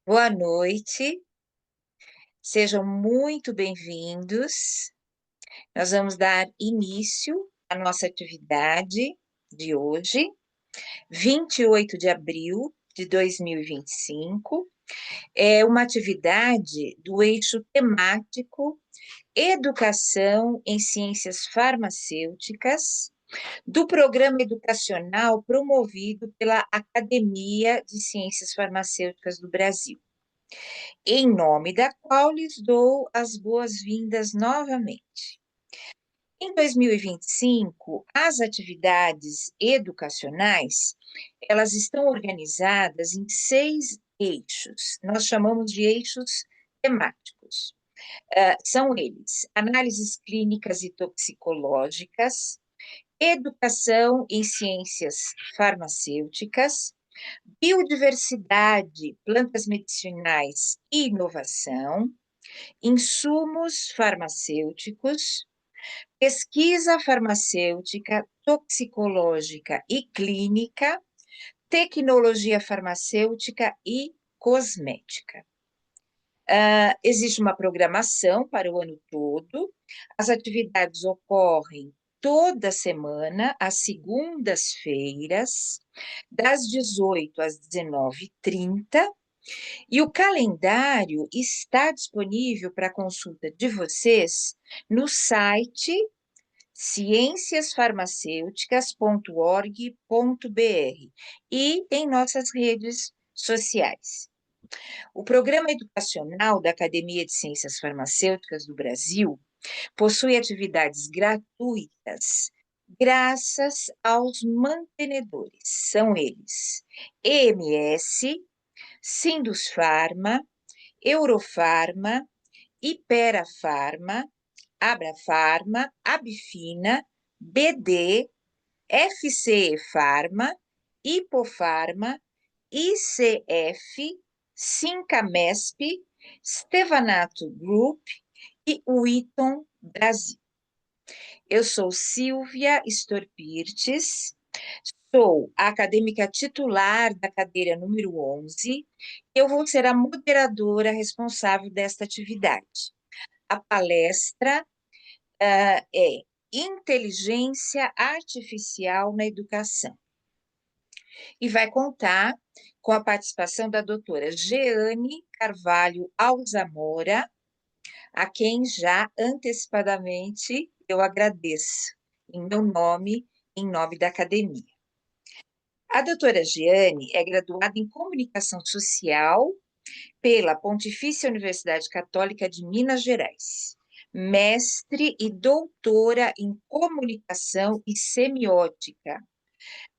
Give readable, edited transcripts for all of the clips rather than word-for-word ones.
Boa noite, sejam muito bem-vindos. Nós vamos dar início à nossa atividade de hoje, 28 de abril de 2025. É uma atividade do eixo temático Educação em Ciências Farmacêuticas, do programa educacional promovido pela Academia de Ciências Farmacêuticas do Brasil, em nome da qual lhes dou as boas-vindas novamente. Em 2025, as atividades educacionais, elas estão organizadas em 6 eixos. Nós chamamos de eixos temáticos. São eles: análises clínicas e toxicológicas, educação em ciências farmacêuticas, biodiversidade, plantas medicinais e inovação, insumos farmacêuticos, pesquisa farmacêutica, toxicológica e clínica, tecnologia farmacêutica e cosmética. Existe uma programação para o ano todo, as atividades ocorrem toda semana, às segundas-feiras, das 18 às 19h30, e o calendário está disponível para consulta de vocês no site cienciasfarmacêuticas.org.br e em nossas redes sociais. O Programa Educacional da Academia de Ciências Farmacêuticas do Brasil possui atividades gratuitas graças aos mantenedores. São eles: EMS, Sindusfarma, Eurofarma, Iperafarma, Abrafarma, Abifina, BD, FCE Farma, Hipofarma, ICF, Sincamesp, Stevanato Group e Wheaton Brasil. Eu sou Silvia Storpirtes, sou a acadêmica titular da cadeira número 11. Eu vou ser a moderadora responsável desta atividade. A palestra é Inteligência Artificial na Educação e vai contar com a participação da doutora Jeane Carvalho Alzamora, a quem já antecipadamente eu agradeço, em meu nome, em nome da academia. A doutora Jeane é graduada em Comunicação Social pela Pontifícia Universidade Católica de Minas Gerais, mestre e doutora em Comunicação e Semiótica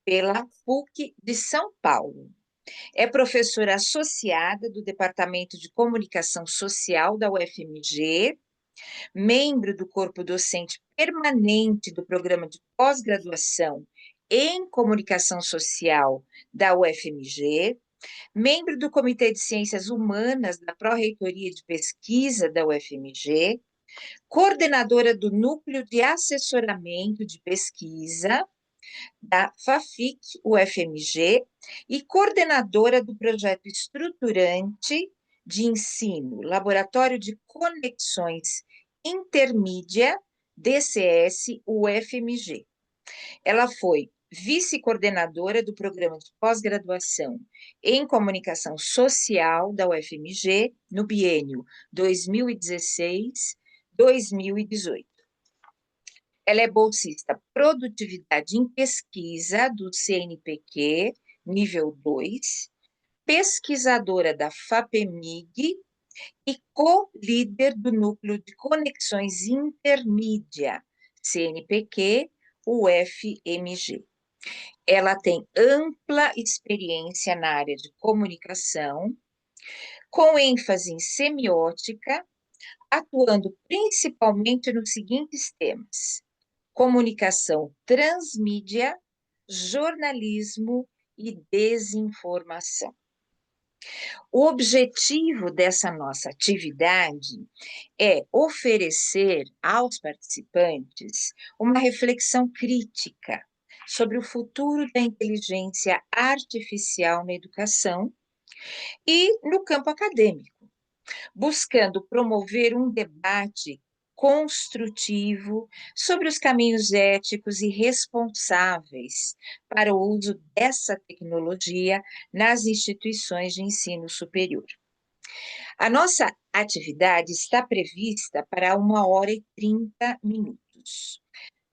pela PUC de São Paulo. É professora associada do Departamento de Comunicação Social da UFMG, membro do corpo docente permanente do programa de pós-graduação em Comunicação Social da UFMG, membro do Comitê de Ciências Humanas da Pró-Reitoria de Pesquisa da UFMG, coordenadora do Núcleo de Assessoramento de Pesquisa da FAFIC UFMG e coordenadora do projeto estruturante de ensino, Laboratório de Conexões Intermídia, DCS UFMG. Ela foi vice-coordenadora do programa de pós-graduação em Comunicação Social da UFMG no biênio 2016-2018. Ela é bolsista Produtividade em Pesquisa do CNPq, nível 2, pesquisadora da FAPEMIG e co-líder do Núcleo de Conexões Intermídia, CNPq, UFMG. Ela tem ampla experiência na área de comunicação, com ênfase em semiótica, atuando principalmente nos seguintes temas: comunicação transmídia, jornalismo e desinformação. O objetivo dessa nossa atividade é oferecer aos participantes uma reflexão crítica sobre o futuro da inteligência artificial na educação E no campo acadêmico, buscando promover um debate construtivo sobre os caminhos éticos e responsáveis para o uso dessa tecnologia nas instituições de ensino superior. A nossa atividade está prevista para 1h30.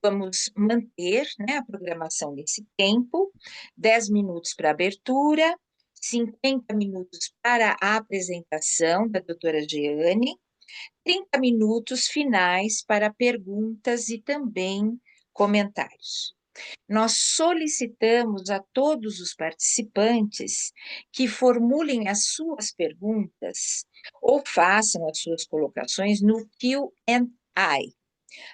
Vamos manter, né, a programação nesse tempo, 10 minutos para abertura, 50 minutos para a apresentação da doutora Jeane, 30 minutos finais para perguntas e também comentários. Nós solicitamos a todos os participantes que formulem as suas perguntas ou façam as suas colocações no Q&A.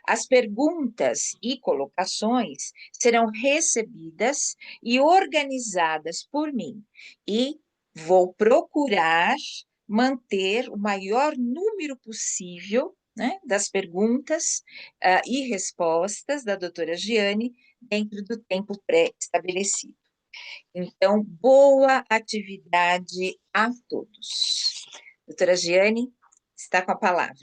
As perguntas e colocações serão recebidas e organizadas por mim, e vou procurar manter o maior número possível, né, das perguntas e respostas da doutora Giane dentro do tempo pré-estabelecido. Então, boa atividade a todos. Doutora Giane, está com a palavra.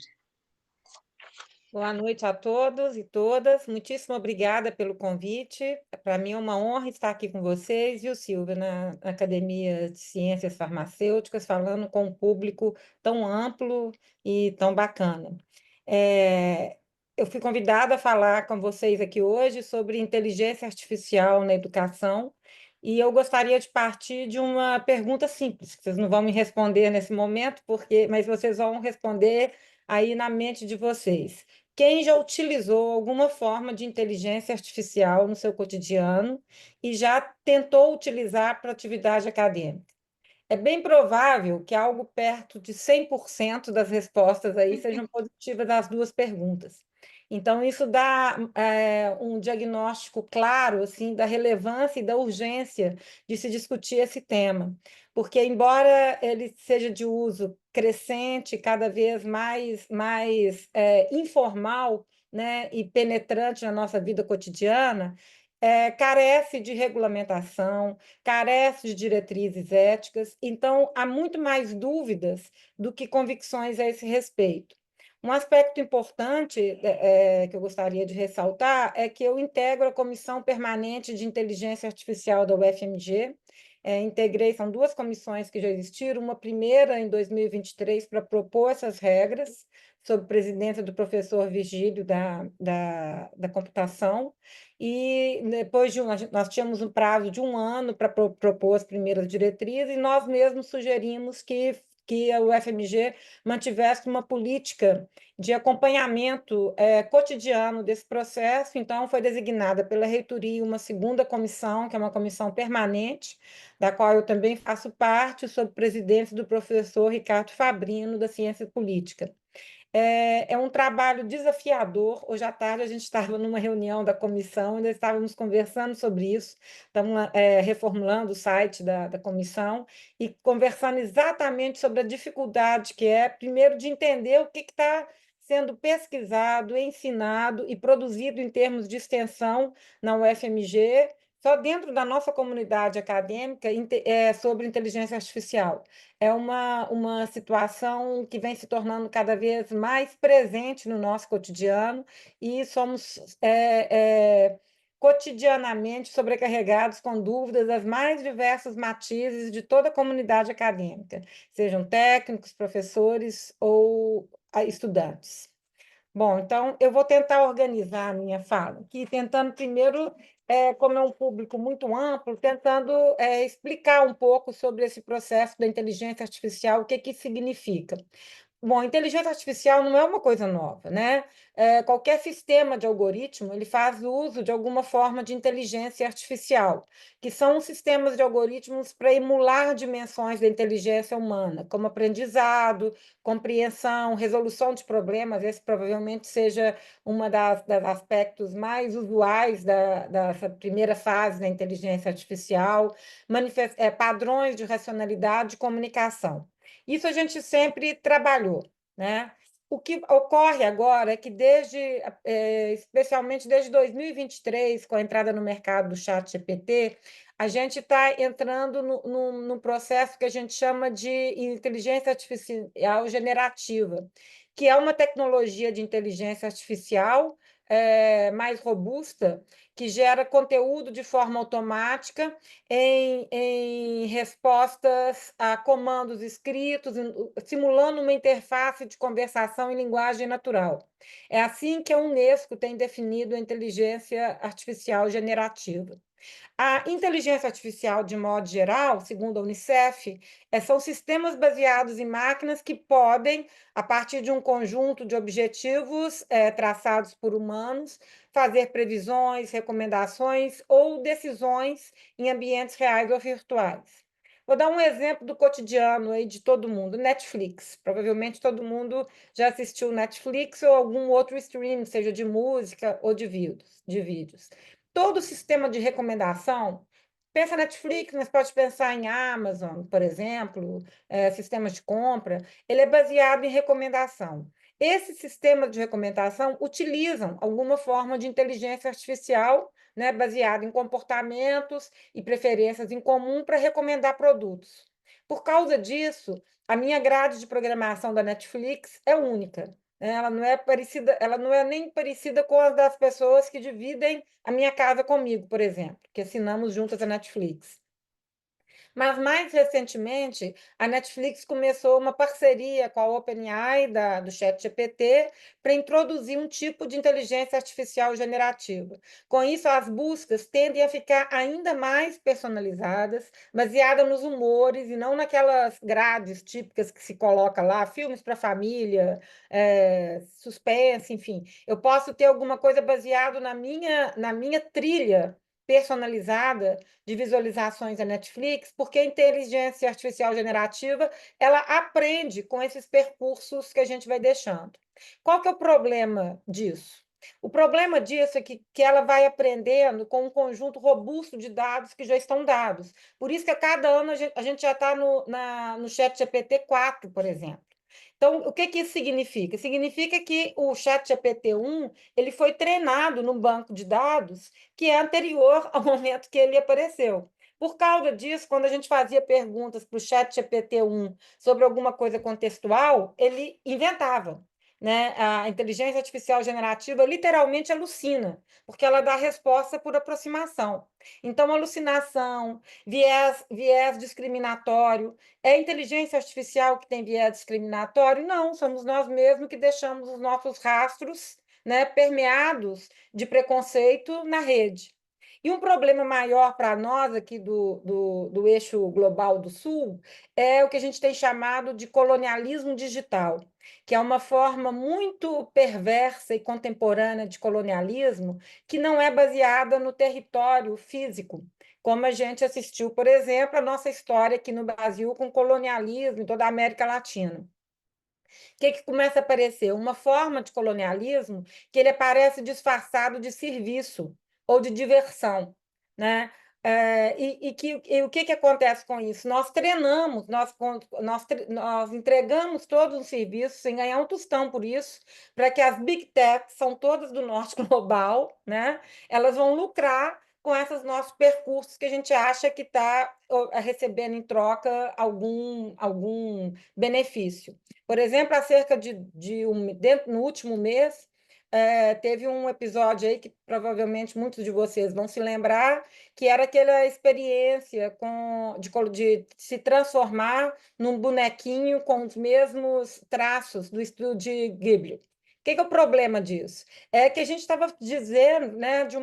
Boa noite a todos e todas. Muitíssimo obrigada pelo convite. Para mim é uma honra estar aqui com vocês, viu, Silvia, na Academia de Ciências Farmacêuticas, falando com um público tão amplo e tão bacana. Eu fui convidada a falar com vocês aqui hoje sobre inteligência artificial na educação, e eu gostaria de partir de uma pergunta simples, que vocês não vão me responder nesse momento, mas vocês vão responder aí na mente de vocês. Quem já utilizou alguma forma de inteligência artificial no seu cotidiano e já tentou utilizar para atividade acadêmica? É bem provável que algo perto de 100% das respostas aí sejam positivas das duas perguntas. Então, isso dá um diagnóstico claro assim, da relevância e da urgência de se discutir esse tema, porque, embora ele seja de uso crescente, cada vez mais informal, né, e penetrante na nossa vida cotidiana, carece de regulamentação, carece de diretrizes éticas, então há muito mais dúvidas do que convicções a esse respeito. Um aspecto importante que eu gostaria de ressaltar é que eu integro a Comissão Permanente de Inteligência Artificial da UFMG. Integrei, são duas comissões que já existiram, uma primeira em 2023 para propor essas regras, sob presidência do professor Virgílio da computação, e depois nós tínhamos um prazo de 1 ano para propor as primeiras diretrizes, e nós mesmos sugerimos que a UFMG mantivesse uma política de acompanhamento cotidiano desse processo. Então, foi designada pela reitoria uma segunda comissão, que é uma comissão permanente, da qual eu também faço parte, sob presidência do professor Ricardo Fabrino, da Ciência Política. É um trabalho desafiador. Hoje à tarde a gente estava numa reunião da comissão, ainda estávamos conversando sobre isso, estamos reformulando o site da comissão e conversando exatamente sobre a dificuldade que é, primeiro, de entender o que está sendo pesquisado, ensinado e produzido em termos de extensão na UFMG, só dentro da nossa comunidade acadêmica, sobre inteligência artificial. É uma situação que vem se tornando cada vez mais presente no nosso cotidiano, e somos cotidianamente sobrecarregados com dúvidas das mais diversos matizes de toda a comunidade acadêmica, sejam técnicos, professores ou estudantes. Bom, então eu vou tentar organizar a minha fala aqui, tentando primeiro, como é um público muito amplo, tentando explicar um pouco sobre esse processo da inteligência artificial, o que que significa. Bom, inteligência artificial não é uma coisa nova, né? Qualquer sistema de algoritmo, ele faz uso de alguma forma de inteligência artificial, que são sistemas de algoritmos para emular dimensões da inteligência humana, como aprendizado, compreensão, resolução de problemas. Esse provavelmente seja uma das aspectos mais usuais dessa primeira fase da inteligência artificial, padrões de racionalidade e comunicação. Isso a gente sempre trabalhou, né? O que ocorre agora é que, especialmente desde 2023, com a entrada no mercado do ChatGPT, a gente está entrando num processo que a gente chama de inteligência artificial generativa, que é uma tecnologia de inteligência artificial mais robusta, que gera conteúdo de forma automática em respostas a comandos escritos, simulando uma interface de conversação em linguagem natural. É assim que a Unesco tem definido a inteligência artificial generativa. A inteligência artificial, de modo geral, segundo a Unicef, são sistemas baseados em máquinas que podem, a partir de um conjunto de objetivos traçados por humanos, fazer previsões, recomendações ou decisões em ambientes reais ou virtuais. Vou dar um exemplo do cotidiano aí de todo mundo, Netflix. Provavelmente todo mundo já assistiu Netflix ou algum outro streaming, seja de música ou de vídeos. Todo o sistema de recomendação, pensa Netflix, mas pode pensar em Amazon, por exemplo, sistemas de compra, ele é baseado em recomendação. Esses sistemas de recomendação utilizam alguma forma de inteligência artificial, né, baseada em comportamentos e preferências em comum para recomendar produtos. Por causa disso, a minha grade de programação da Netflix é única, né? Ela não é parecida, ela não é nem parecida com as das pessoas que dividem a minha casa comigo, por exemplo, que assinamos juntas a Netflix. Mas, mais recentemente, a Netflix começou uma parceria com a OpenAI do ChatGPT para introduzir um tipo de inteligência artificial generativa. Com isso, as buscas tendem a ficar ainda mais personalizadas, baseadas nos humores e não naquelas grades típicas que se coloca lá, filmes para família, suspense, enfim. Eu posso ter alguma coisa baseado na minha trilha personalizada de visualizações da Netflix, porque a inteligência artificial generativa, ela aprende com esses percursos que a gente vai deixando. Qual que é o problema disso? O problema disso é que ela vai aprendendo com um conjunto robusto de dados que já estão dados. Por isso que a cada ano a gente já está no ChatGPT 4, por exemplo. Então, o que isso significa? Significa que o ChatGPT 1 ele foi treinado num banco de dados que é anterior ao momento que ele apareceu. Por causa disso, quando a gente fazia perguntas para o ChatGPT 1 sobre alguma coisa contextual, ele inventava. Né? A inteligência artificial generativa literalmente alucina, porque ela dá resposta por aproximação. Então, alucinação, viés discriminatório, é a inteligência artificial que tem viés discriminatório? Não, somos nós mesmos que deixamos os nossos rastros, né, permeados de preconceito na rede. E um problema maior para nós aqui do eixo global do Sul é o que a gente tem chamado de colonialismo digital, que é uma forma muito perversa e contemporânea de colonialismo que não é baseada no território físico, como a gente assistiu, por exemplo, a nossa história aqui no Brasil com colonialismo em toda a América Latina. O que começa a aparecer? Uma forma de colonialismo que ele aparece disfarçado de serviço ou de diversão, né? E o que acontece com isso? Nós treinamos, nós entregamos todos os serviços sem ganhar um tostão por isso, para que as big techs, são todas do norte global, né? Elas vão lucrar com esses nossos percursos que a gente acha que está recebendo em troca algum benefício. Por exemplo, no último mês, teve um episódio aí que provavelmente muitos de vocês vão se lembrar, que era aquela experiência de se transformar num bonequinho com os mesmos traços do estúdio Ghibli. O que é o problema disso? É que a gente estava dizendo, né, de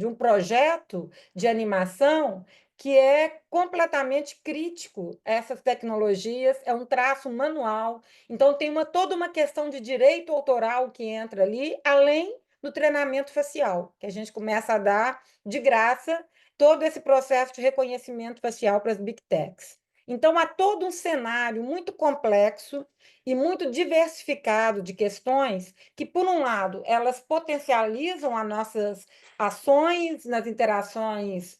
um projeto de animação que é completamente crítico a essas tecnologias, é um traço manual, então tem toda uma questão de direito autoral que entra ali, além do treinamento facial, que a gente começa a dar de graça todo esse processo de reconhecimento facial para as Big Techs. Então, há todo um cenário muito complexo e muito diversificado de questões que, por um lado, elas potencializam as nossas ações nas interações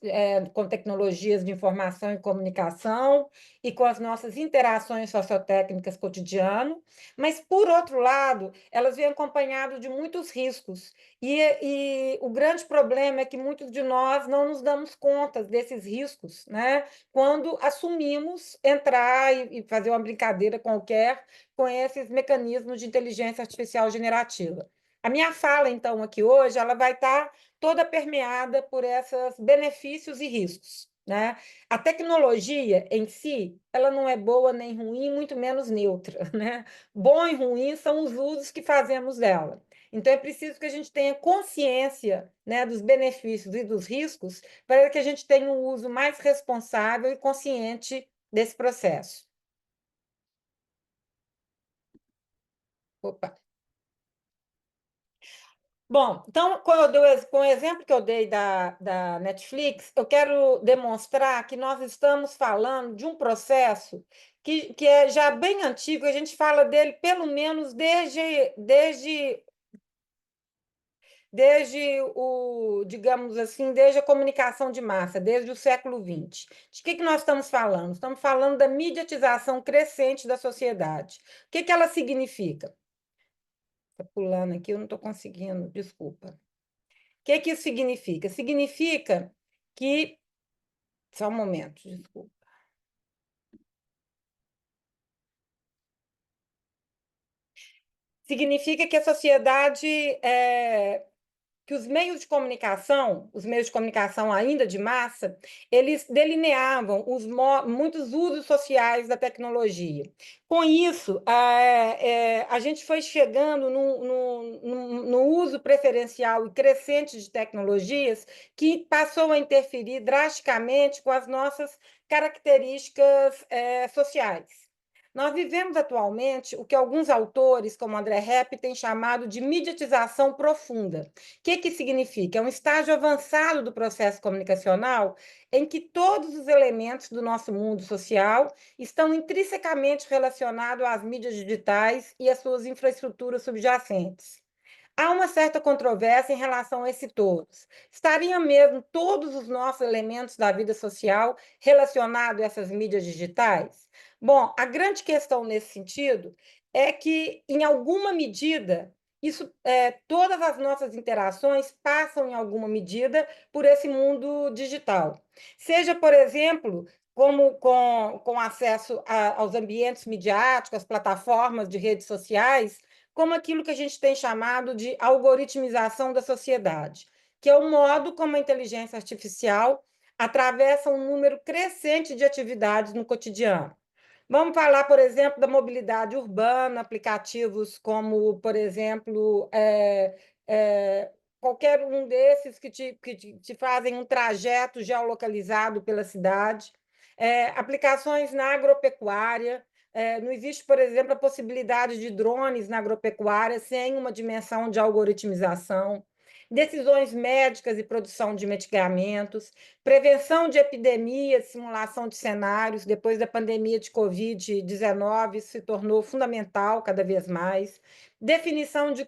com tecnologias de informação e comunicação e com as nossas interações sociotécnicas cotidianas, mas, por outro lado, elas vêm acompanhadas de muitos riscos. E o grande problema é que muitos de nós não nos damos conta desses riscos, né? Quando assumimos entrar e fazer uma brincadeira qualquer com esses mecanismos de inteligência artificial generativa. A minha fala, então, aqui hoje, ela vai estar toda permeada por esses benefícios e riscos, né? A tecnologia em si, ela não é boa nem ruim, muito menos neutra, né? Bom e ruim são os usos que fazemos dela. Então, é preciso que a gente tenha consciência, né, dos benefícios e dos riscos para que a gente tenha um uso mais responsável e consciente desse processo. Opa. Bom, então, com o exemplo que eu dei da Netflix, eu quero demonstrar que nós estamos falando de um processo que é já bem antigo, a gente fala dele pelo menos desde digamos assim, desde a comunicação de massa, desde o século XX. De que nós estamos falando? Estamos falando da mediatização crescente da sociedade. O que ela significa? Está pulando aqui, eu não estou conseguindo, desculpa. O que isso significa? Significa que. Só um momento, desculpa. Significa que a sociedade que os meios de comunicação ainda de massa, eles delineavam muitos usos sociais da tecnologia. Com isso, a gente foi chegando no uso preferencial e crescente de tecnologias que passou a interferir drasticamente com as nossas características sociais. Nós vivemos atualmente o que alguns autores, como André Hepp, têm chamado de mediatização profunda. O que significa? É um estágio avançado do processo comunicacional em que todos os elementos do nosso mundo social estão intrinsecamente relacionados às mídias digitais e às suas infraestruturas subjacentes. Há uma certa controvérsia em relação a esse todos. Estariam mesmo todos os nossos elementos da vida social relacionados a essas mídias digitais? Bom, a grande questão nesse sentido é que, em alguma medida, todas as nossas interações passam, em alguma medida, por esse mundo digital. Seja, por exemplo, como com acesso aos ambientes midiáticos, às plataformas de redes sociais, como aquilo que a gente tem chamado de algoritmização da sociedade, que é o modo como a inteligência artificial atravessa um número crescente de atividades no cotidiano. Vamos falar, por exemplo, da mobilidade urbana, aplicativos como, por exemplo, qualquer um desses que te fazem um trajeto geolocalizado pela cidade, aplicações na agropecuária. Não existe, por exemplo, a possibilidade de drones na agropecuária sem uma dimensão de algoritmização, decisões médicas e produção de medicamentos, prevenção de epidemias, simulação de cenários. Depois da pandemia de Covid-19, isso se tornou fundamental cada vez mais. Definição de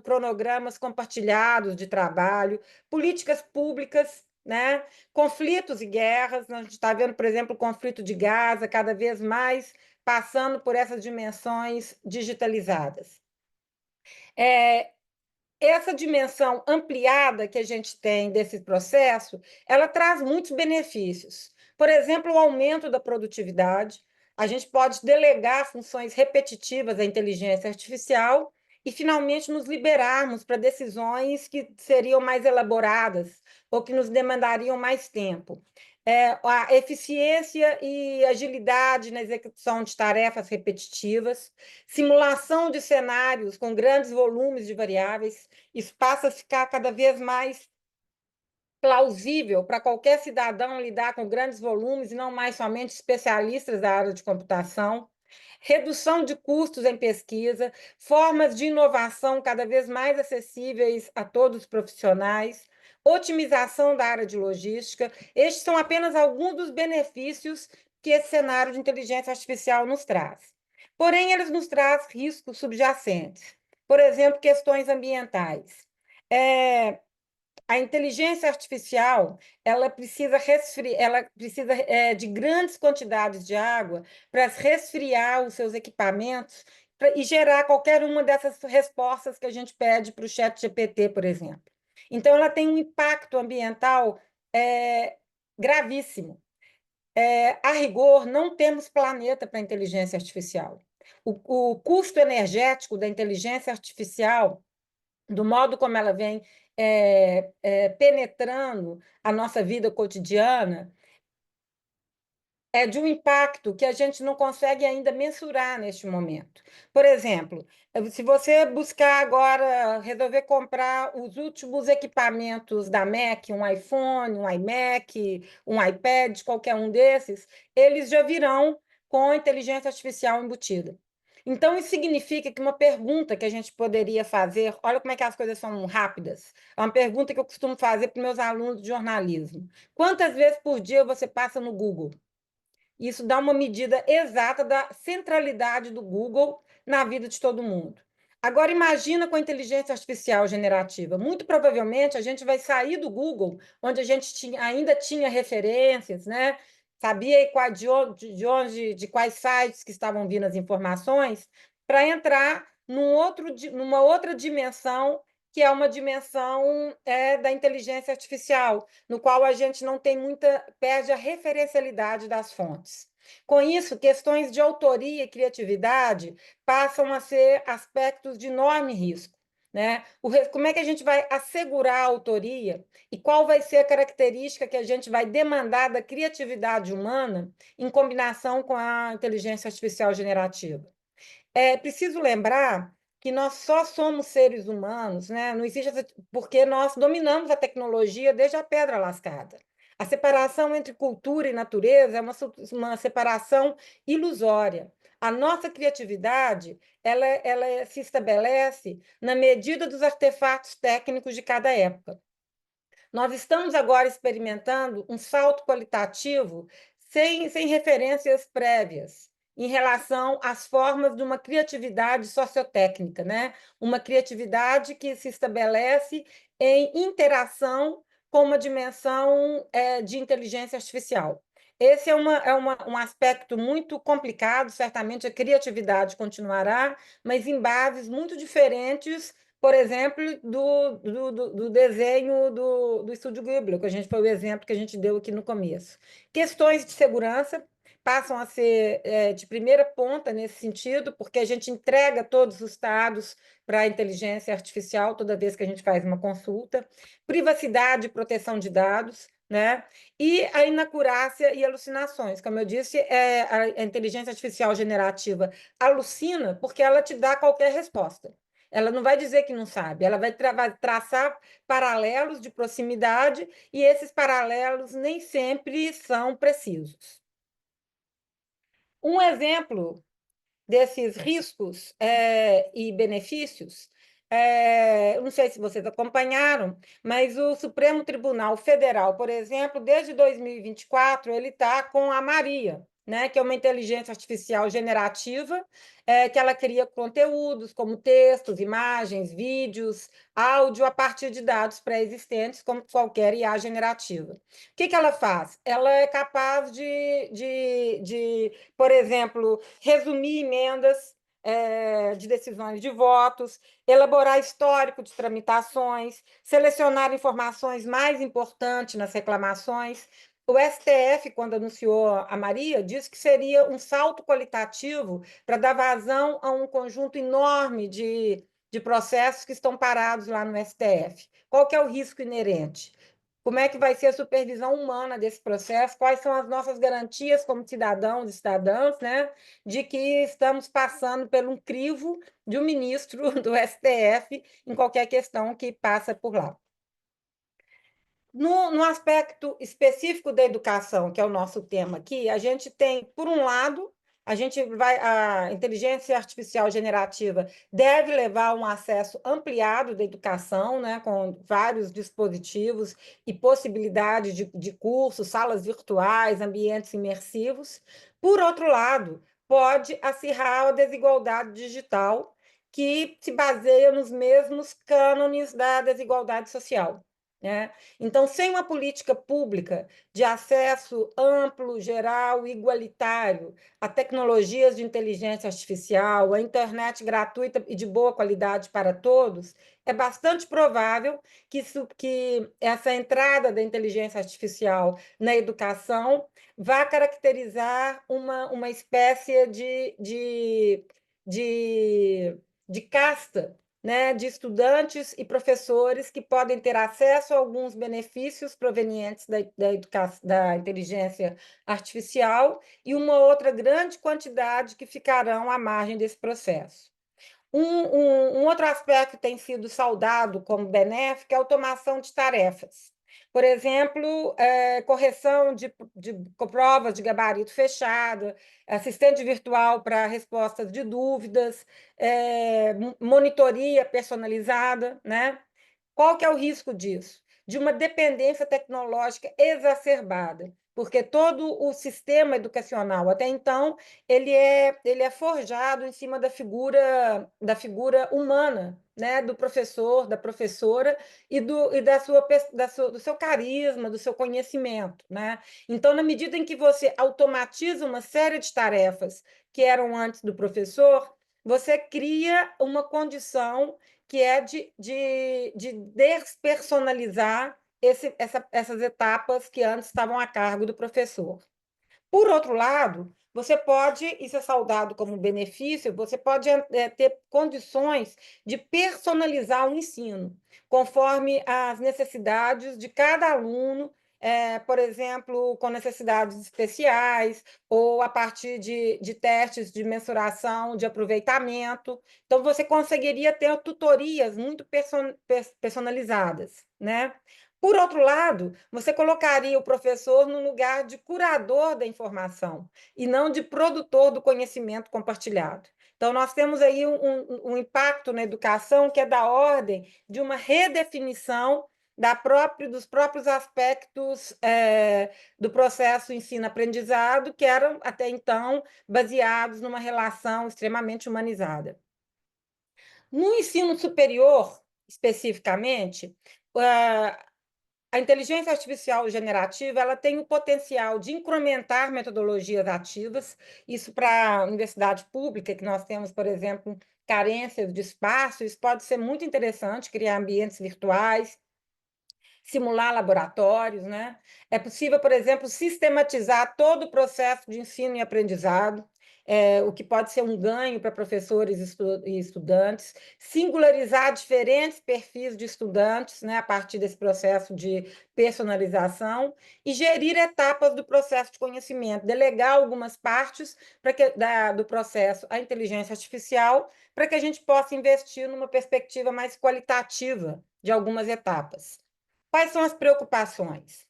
cronogramas compartilhados de trabalho, políticas públicas, né? Conflitos e guerras. A gente está vendo, por exemplo, o conflito de Gaza cada vez mais passando por essas dimensões digitalizadas. Essa dimensão ampliada que a gente tem desse processo, ela traz muitos benefícios. Por exemplo, o aumento da produtividade. A gente pode delegar funções repetitivas à inteligência artificial e, finalmente, nos liberarmos para decisões que seriam mais elaboradas ou que nos demandariam mais tempo. A eficiência e agilidade na execução de tarefas repetitivas, simulação de cenários com grandes volumes de variáveis. Isso passa a ficar cada vez mais plausível para qualquer cidadão lidar com grandes volumes e não mais somente especialistas da área de computação. Redução de custos em pesquisa, formas de inovação cada vez mais acessíveis a todos os profissionais, otimização da área de logística. Estes são apenas alguns dos benefícios que esse cenário de inteligência artificial nos traz. Porém, eles nos trazem riscos subjacentes. Por exemplo, questões ambientais. A inteligência artificial, ela precisa de grandes quantidades de água para resfriar os seus equipamentos e gerar qualquer uma dessas respostas que a gente pede para o chat GPT, por exemplo. Então, ela tem um impacto ambiental é, gravíssimo. A rigor, não temos planeta para a inteligência artificial. O custo energético da inteligência artificial, do modo como ela vem penetrando a nossa vida cotidiana, é de um impacto que a gente não consegue ainda mensurar neste momento. Por exemplo, se você buscar agora resolver comprar os últimos equipamentos da Mac, um iPhone, um iMac, um iPad, qualquer um desses, eles já virão com inteligência artificial embutida. Então, isso significa que uma pergunta que a gente poderia fazer, olha como é que as coisas são rápidas, é uma pergunta que eu costumo fazer para meus alunos de jornalismo. Quantas vezes por dia você passa no Google? Isso dá uma medida exata da centralidade do Google na vida de todo mundo. Agora, imagina com a inteligência artificial generativa. Muito provavelmente a gente vai sair do Google, onde a gente ainda tinha referências, né? Sabia de quais sites que estavam vindo as informações, para entrar numa outra dimensão, que é uma dimensão da inteligência artificial, no qual a gente não tem perde a referencialidade das fontes. Com isso, questões de autoria e criatividade passam a ser aspectos de enorme risco. Né? Como é que a gente vai assegurar a autoria e qual vai ser a característica que a gente vai demandar da criatividade humana em combinação com a inteligência artificial generativa? É preciso lembrar que nós só somos seres humanos, né? Não existe porque nós dominamos a tecnologia desde a pedra lascada. A separação entre cultura e natureza é uma separação ilusória. A nossa criatividade, ela se estabelece na medida dos artefatos técnicos de cada época. Nós estamos agora experimentando um salto qualitativo sem referências prévias em relação às formas de uma criatividade sociotécnica, né? Uma criatividade que se estabelece em interação com uma dimensão de inteligência artificial. Esse um aspecto muito complicado, certamente a criatividade continuará, mas em bases muito diferentes, por exemplo, do desenho do Estúdio Ghibli, que a gente foi o exemplo que a gente deu aqui no começo. Questões de segurança passam a ser de primeira ponta nesse sentido, porque a gente entrega todos os dados para a inteligência artificial toda vez que a gente faz uma consulta. Privacidade e proteção de dados, né? E a inacurácia e alucinações. Como eu disse, a inteligência artificial generativa alucina porque ela te dá qualquer resposta. Ela não vai dizer que não sabe, ela vai traçar paralelos de proximidade e esses paralelos nem sempre são precisos. Um exemplo desses riscos e benefícios, não sei se vocês acompanharam, mas o Supremo Tribunal Federal, por exemplo, desde 2024, ele está com a Maria, né, que é uma inteligência artificial generativa, que ela cria conteúdos como textos, imagens, vídeos, áudio, a partir de dados pré-existentes, como qualquer IA generativa. O que ela faz? Ela é capaz por exemplo, resumir emendas de decisões de votos, elaborar histórico de tramitações, selecionar informações mais importantes nas reclamações. O STF, quando anunciou a Maria, disse que seria um salto qualitativo para dar vazão a um conjunto enorme de processos que estão parados lá no STF. Qual que é o risco inerente? Como é que vai ser a supervisão humana desse processo? Quais são as nossas garantias como cidadãos e cidadãs, né, de que estamos passando por um crivo de um ministro do STF em qualquer questão que passa por lá. No aspecto específico da educação, que é o nosso tema aqui, a gente tem, por um lado, a inteligência artificial generativa deve levar a um acesso ampliado da educação, né, com vários dispositivos e possibilidades de cursos, salas virtuais, ambientes imersivos. Por outro lado, pode acirrar a desigualdade digital, que se baseia nos mesmos cânones da desigualdade social. né? Então, sem uma política pública de acesso amplo, geral, igualitário a tecnologias de inteligência artificial, a internet gratuita e de boa qualidade para todos, é bastante provável que essa entrada da inteligência artificial na educação vá caracterizar uma espécie de casta, né, de professores que podem ter acesso a alguns benefícios provenientes da inteligência artificial e uma outra grande quantidade que ficarão à margem desse processo. Um outro aspecto que tem sido saudado como benéfico é a automação de tarefas. Por exemplo, correção de provas de gabarito fechado, assistente virtual para respostas de dúvidas, monitoria personalizada, né? Qual que é o risco disso? De uma dependência tecnológica exacerbada, porque todo o sistema educacional, até então, ele é forjado em cima da figura humana, né? Do professor, da professora do seu carisma, do seu conhecimento, né? Então, na medida em que você automatiza uma série de tarefas que eram antes do professor, você cria uma condição que é de despersonalizar essas etapas que antes estavam a cargo do professor. Por outro lado, você pode, isso é saudado como benefício, você pode ter condições de personalizar o ensino, conforme as necessidades de cada aluno, por exemplo, com necessidades especiais, ou a partir de testes de mensuração, de aproveitamento. Então, você conseguiria ter tutorias muito personalizadas, né? Por outro lado, você colocaria o professor no lugar de curador da informação e não de produtor do conhecimento compartilhado. Então, nós temos aí um impacto na educação que é da ordem de uma redefinição dos próprios aspectos do processo ensino-aprendizado, que eram, até então, baseados numa relação extremamente humanizada. No ensino superior, especificamente, a inteligência artificial generativa ela tem o potencial de incrementar metodologias ativas, isso para a universidade pública, que nós temos, por exemplo, carências de espaço, isso pode ser muito interessante, criar ambientes virtuais, simular laboratórios, né? É possível, por exemplo, sistematizar todo o processo de ensino e aprendizado, o que pode ser um ganho para professores e estudantes, singularizar diferentes perfis de estudantes, né, a partir desse processo de personalização, e gerir etapas do processo de conhecimento, delegar algumas partes do processo à inteligência artificial, para que a gente possa investir numa perspectiva mais qualitativa de algumas etapas. Quais são as preocupações?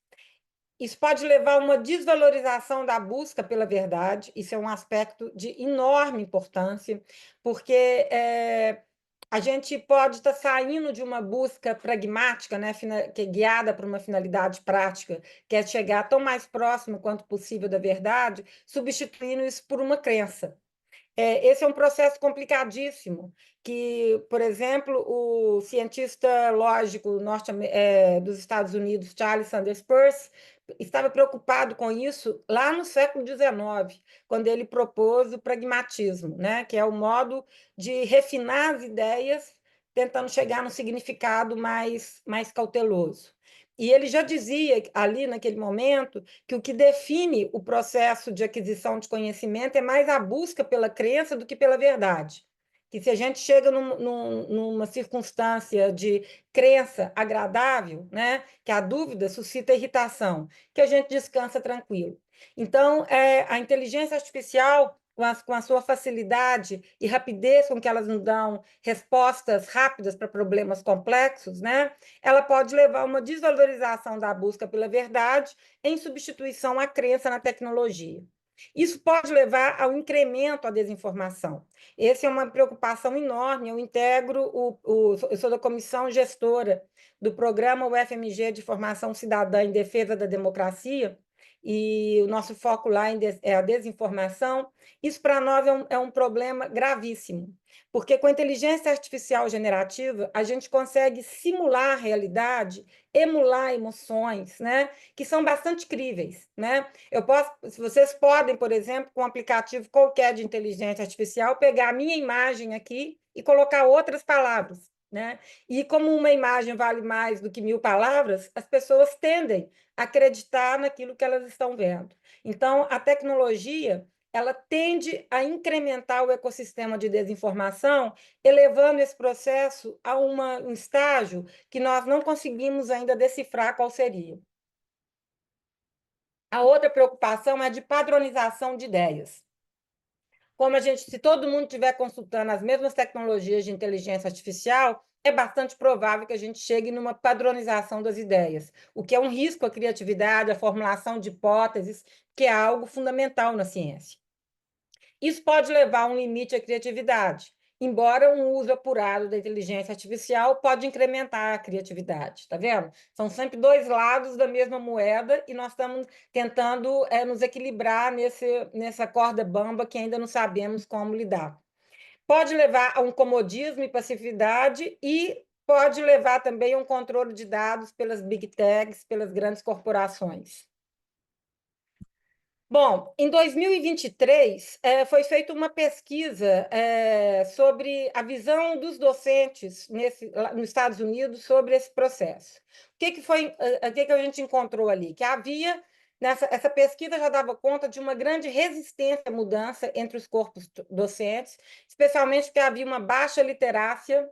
Isso pode levar a uma desvalorização da busca pela verdade, isso é um aspecto de enorme importância, porque a gente pode estar saindo de uma busca pragmática, né, que é guiada por uma finalidade prática, que é chegar tão mais próximo quanto possível da verdade, substituindo isso por uma crença. Esse é um processo complicadíssimo, que, por exemplo, o cientista lógico dos Estados Unidos, Charles Sanders Peirce, estava preocupado com isso lá no século XIX, quando ele propôs o pragmatismo, né? Que é o modo de refinar as ideias, tentando chegar num significado mais cauteloso. E ele já dizia ali naquele momento que o que define o processo de aquisição de conhecimento é mais a busca pela crença do que pela verdade. Que se a gente chega numa circunstância de crença agradável, né, que a dúvida suscita irritação, que a gente descansa tranquilo. Então, a inteligência artificial, com a sua facilidade e rapidez com que elas nos dão respostas rápidas para problemas complexos, né, ela pode levar a uma desvalorização da busca pela verdade em substituição à crença na tecnologia. Isso pode levar ao incremento da desinformação. Essa é uma preocupação enorme. Eu sou da comissão gestora do programa UFMG de Formação Cidadã em Defesa da Democracia, e o nosso foco lá é a desinformação. Isso, para nós, é um problema gravíssimo, porque com a inteligência artificial generativa, a gente consegue simular a realidade, emular emoções, né, que são bastante críveis, né? Vocês podem, por exemplo, com um aplicativo qualquer de inteligência artificial, pegar a minha imagem aqui e colocar outras palavras, né? E como uma imagem vale mais do que 1000 palavras, as pessoas tendem a acreditar naquilo que elas estão vendo. Então, a tecnologia, ela tende a incrementar o ecossistema de desinformação, elevando esse processo a um estágio que nós não conseguimos ainda decifrar qual seria. A outra preocupação é a de padronização de ideias. Se todo mundo estiver consultando as mesmas tecnologias de inteligência artificial, é bastante provável que a gente chegue numa padronização das ideias, o que é um risco à criatividade, à formulação de hipóteses, que é algo fundamental na ciência. Isso pode levar a um limite à criatividade, embora um uso apurado da inteligência artificial pode incrementar a criatividade, está vendo? São sempre dois lados da mesma moeda e nós estamos tentando nos equilibrar nessa corda bamba que ainda não sabemos como lidar. Pode levar a um comodismo e passividade e pode levar também a um controle de dados pelas big techs, pelas grandes corporações. Bom, em 2023, foi feita uma pesquisa sobre a visão dos docentes nos Estados Unidos sobre esse processo. O que a gente encontrou ali? Que havia, essa pesquisa já dava conta de uma grande resistência à mudança entre os corpos docentes, especialmente porque havia uma baixa literácia,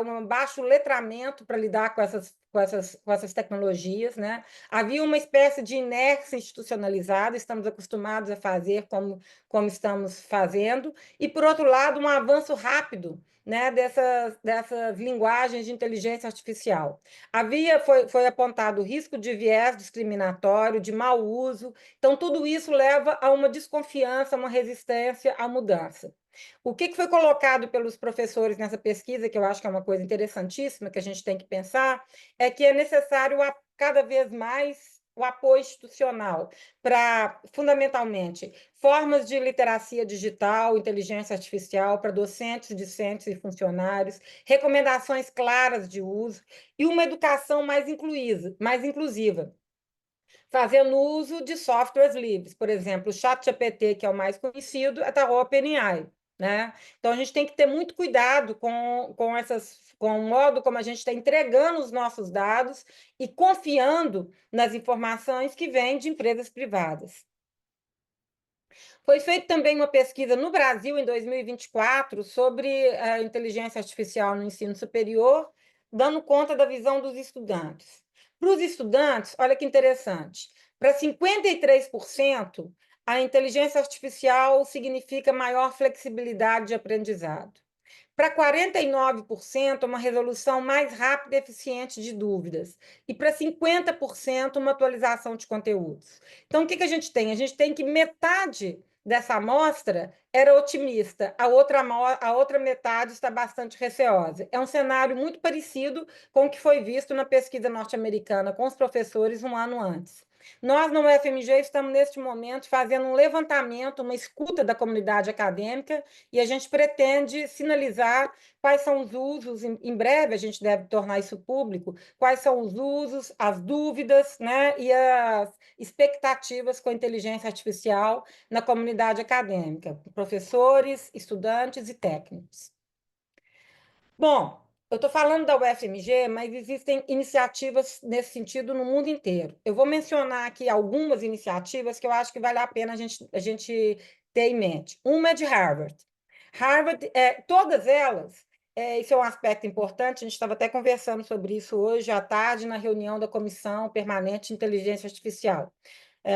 um baixo letramento para lidar com essas tecnologias, né? Havia uma espécie de inércia institucionalizada, estamos acostumados a fazer como estamos fazendo, e, por outro lado, um avanço rápido, né, dessas linguagens de inteligência artificial. Foi apontado o risco de viés discriminatório, de mau uso, então tudo isso leva a uma desconfiança, uma resistência à mudança. O que foi colocado pelos professores nessa pesquisa, que eu acho que é uma coisa interessantíssima, que a gente tem que pensar, é que é necessário cada vez mais o apoio institucional para, fundamentalmente, formas de literacia digital, inteligência artificial para docentes, discentes e funcionários, recomendações claras de uso e uma educação mais inclusiva, fazendo uso de softwares livres. Por exemplo, o ChatGPT, que é o mais conhecido, é da OpenAI, né? Então, a gente tem que ter muito cuidado com o modo como a gente está entregando os nossos dados e confiando nas informações que vêm de empresas privadas. Foi feita também uma pesquisa no Brasil, em 2024, sobre a inteligência artificial no ensino superior, dando conta da visão dos estudantes. Para os estudantes, olha que interessante, para 53%, a inteligência artificial significa maior flexibilidade de aprendizado. Para 49%, uma resolução mais rápida e eficiente de dúvidas. E para 50%, uma atualização de conteúdos. Então, o que a gente tem? A gente tem que metade dessa amostra era otimista, a outra metade está bastante receosa. É um cenário muito parecido com o que foi visto na pesquisa norte-americana com os professores um ano antes. Nós, no UFMG, estamos, neste momento, fazendo um levantamento, uma escuta da comunidade acadêmica, e a gente pretende sinalizar quais são os usos, em breve a gente deve tornar isso público, quais são os usos, as dúvidas, né, e as expectativas com a inteligência artificial na comunidade acadêmica, professores, estudantes e técnicos. Bom, eu estou falando da UFMG, mas existem iniciativas nesse sentido no mundo inteiro. Eu vou mencionar aqui algumas iniciativas que eu acho que vale a pena a gente ter em mente. Uma é de Harvard. Harvard, todas elas, isso é um aspecto importante, a gente estava até conversando sobre isso hoje à tarde na reunião da Comissão Permanente de Inteligência Artificial.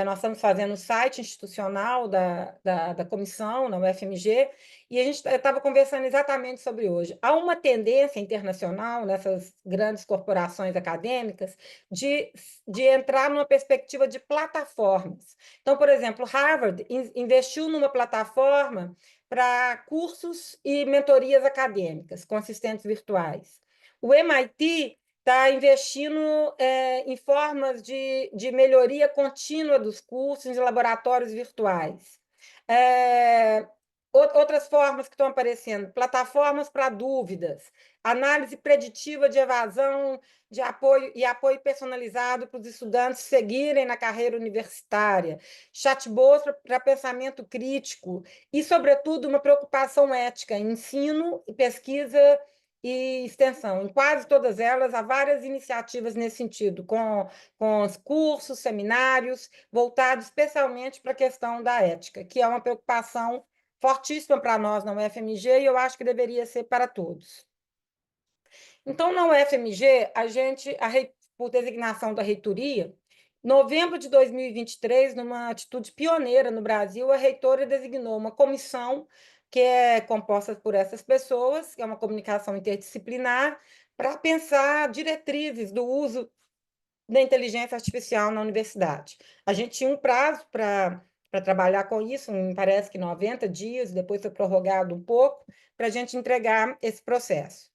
Nós estamos fazendo o site institucional da comissão, na UFMG, e a gente estava conversando exatamente sobre hoje. Há uma tendência internacional nessas grandes corporações acadêmicas de entrar numa perspectiva de plataformas. Então, por exemplo, Harvard investiu numa plataforma para cursos e mentorias acadêmicas com assistentes virtuais. O MIT está investindo em formas de melhoria contínua dos cursos, de laboratórios virtuais. Outras formas que estão aparecendo, plataformas para dúvidas, análise preditiva de evasão de apoio e apoio personalizado para os estudantes seguirem na carreira universitária, chatbots para pensamento crítico e, sobretudo, uma preocupação ética em ensino, pesquisa e extensão. Em quase todas elas, há várias iniciativas nesse sentido, com os cursos, seminários, voltados especialmente para a questão da ética, que é uma preocupação fortíssima para nós na UFMG e eu acho que deveria ser para todos. Então, na UFMG, por designação da reitoria, em novembro de 2023, numa atitude pioneira no Brasil, a reitora designou uma comissão que é composta por essas pessoas, que é uma comunicação interdisciplinar, para pensar diretrizes do uso da inteligência artificial na universidade. A gente tinha um prazo para trabalhar com isso, me parece que 90 dias, depois foi prorrogado um pouco, para a gente entregar esse processo.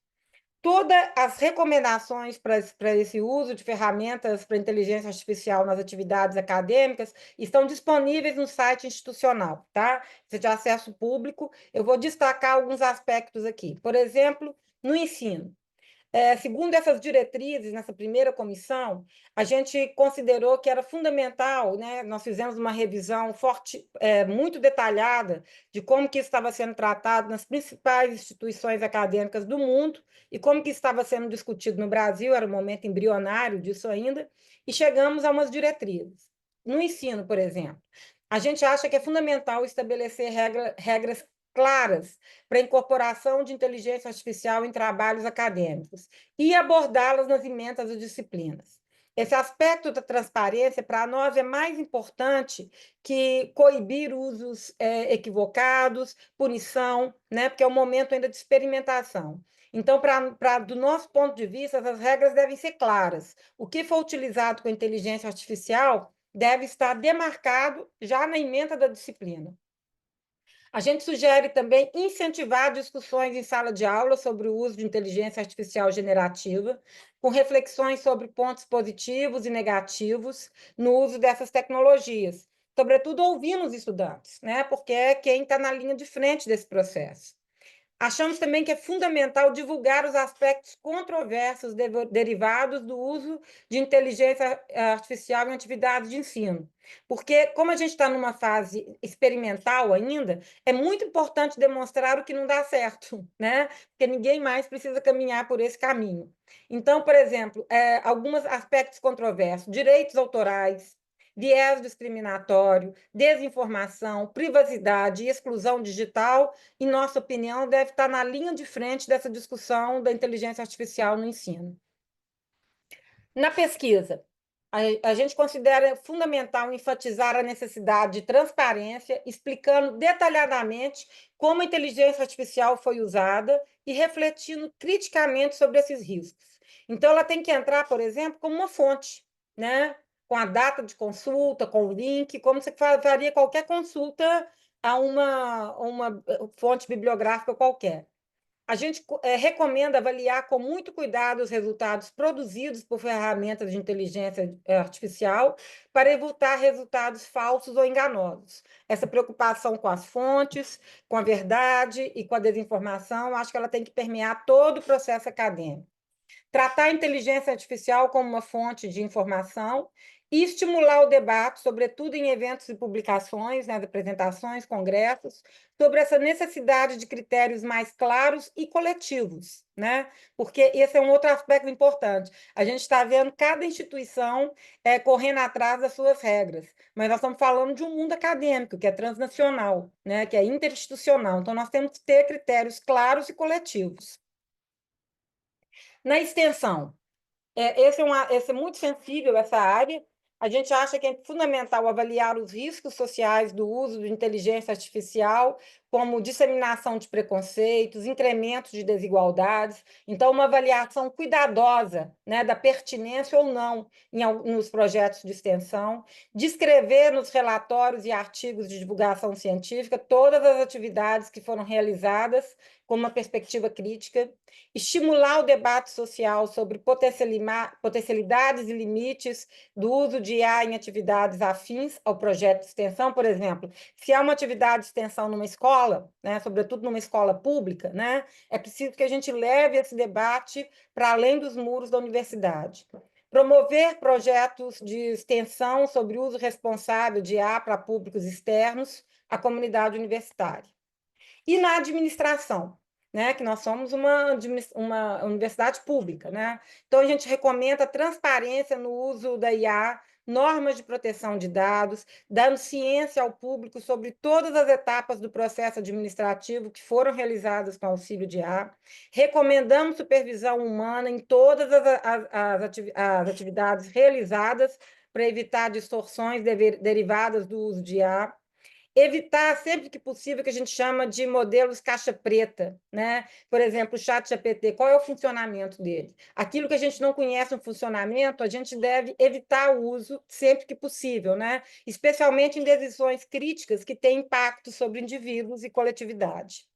Todas as recomendações para esse uso de ferramentas para inteligência artificial nas atividades acadêmicas estão disponíveis no site institucional, tá? Isso é de acesso público. Eu vou destacar alguns aspectos aqui. Por exemplo, no ensino. Segundo essas diretrizes, nessa primeira comissão, a gente considerou que era fundamental, né? Nós fizemos uma revisão forte, muito detalhada de como que estava sendo tratado nas principais instituições acadêmicas do mundo e como que estava sendo discutido no Brasil, era um momento embrionário disso ainda, e chegamos a umas diretrizes. No ensino, por exemplo, a gente acha que é fundamental estabelecer regras claras para a incorporação de inteligência artificial em trabalhos acadêmicos e abordá-las nas emendas e disciplinas. Esse aspecto da transparência, para nós, é mais importante que coibir usos equivocados, punição, né? Porque é um momento ainda de experimentação. Então, do nosso ponto de vista, as regras devem ser claras. O que for utilizado com inteligência artificial deve estar demarcado já na ementa da disciplina. A gente sugere também incentivar discussões em sala de aula sobre o uso de inteligência artificial generativa, com reflexões sobre pontos positivos e negativos no uso dessas tecnologias, sobretudo ouvindo os estudantes, né? Porque é quem está na linha de frente desse processo. Achamos também que é fundamental divulgar os aspectos controversos derivados do uso de inteligência artificial em atividades de ensino. Porque, como a gente está numa fase experimental ainda, é muito importante demonstrar o que não dá certo, né? Porque ninguém mais precisa caminhar por esse caminho. Então, por exemplo, alguns aspectos controversos, direitos autorais, viés discriminatório, desinformação, privacidade e exclusão digital, em nossa opinião, deve estar na linha de frente dessa discussão da inteligência artificial no ensino. Na pesquisa, a gente considera fundamental enfatizar a necessidade de transparência, explicando detalhadamente como a inteligência artificial foi usada e refletindo criticamente sobre esses riscos. Então, ela tem que entrar, por exemplo, como uma fonte, né? Com a data de consulta, com o link, como você faria qualquer consulta a uma fonte bibliográfica qualquer. A gente recomenda avaliar com muito cuidado os resultados produzidos por ferramentas de inteligência artificial para evitar resultados falsos ou enganosos. Essa preocupação com as fontes, com a verdade e com a desinformação, acho que ela tem que permear todo o processo acadêmico. Tratar a inteligência artificial como uma fonte de informação e estimular o debate, sobretudo em eventos e publicações, né, apresentações, congressos, sobre essa necessidade de critérios mais claros e coletivos, né? Porque esse é um outro aspecto importante. A gente está vendo cada instituição correndo atrás das suas regras, mas nós estamos falando de um mundo acadêmico, que é transnacional, né, que é interinstitucional. Então, nós temos que ter critérios claros e coletivos. Na extensão, esse é muito sensível, essa área. A gente acha que é fundamental avaliar os riscos sociais do uso de inteligência artificial, como disseminação de preconceitos, incremento de desigualdades. Então, uma avaliação cuidadosa, né, da pertinência ou não nos projetos de extensão, descrever nos relatórios e artigos de divulgação científica todas as atividades que foram realizadas com uma perspectiva crítica, estimular o debate social sobre potencialidades e limites do uso de IA em atividades afins ao projeto de extensão. Por exemplo, se há uma atividade de extensão numa escola, né, sobretudo numa escola pública, né, é preciso que a gente leve esse debate para além dos muros da universidade. Promover projetos de extensão sobre o uso responsável de IA para públicos externos à comunidade universitária. E na administração, né, que nós somos uma universidade pública, né? Então, a gente recomenda transparência no uso da IA, normas de proteção de dados, dando ciência ao público sobre todas as etapas do processo administrativo que foram realizadas com auxílio de IA. Recomendamos supervisão humana em todas as atividades realizadas para evitar distorções derivadas do uso de IA. Evitar sempre que possível, que a gente chama de modelos caixa preta, né? Por exemplo, o ChatGPT, qual é o funcionamento dele? Aquilo que a gente não conhece o funcionamento, a gente deve evitar o uso sempre que possível, né? Especialmente em decisões críticas que têm impacto sobre indivíduos e coletividade.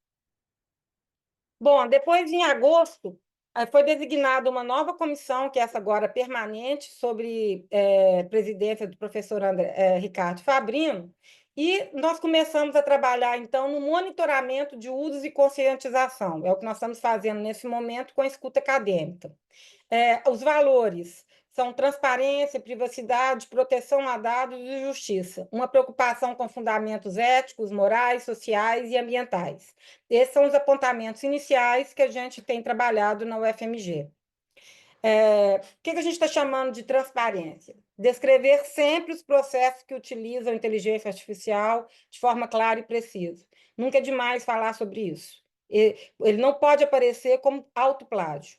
Bom, depois, em agosto, foi designada uma nova comissão, que é essa agora permanente, sobre presidência do professor Ricardo Fabrino, e nós começamos a trabalhar, então, no monitoramento de usos e conscientização. É o que nós estamos fazendo nesse momento com a escuta acadêmica. Os valores são transparência, privacidade, proteção a dados e justiça. Uma preocupação com fundamentos éticos, morais, sociais e ambientais. Esses são os apontamentos iniciais que a gente tem trabalhado na UFMG. O que a gente está chamando de transparência? Descrever sempre os processos que utilizam inteligência artificial de forma clara e precisa. Nunca é demais falar sobre isso. Ele não pode aparecer como autoplágio.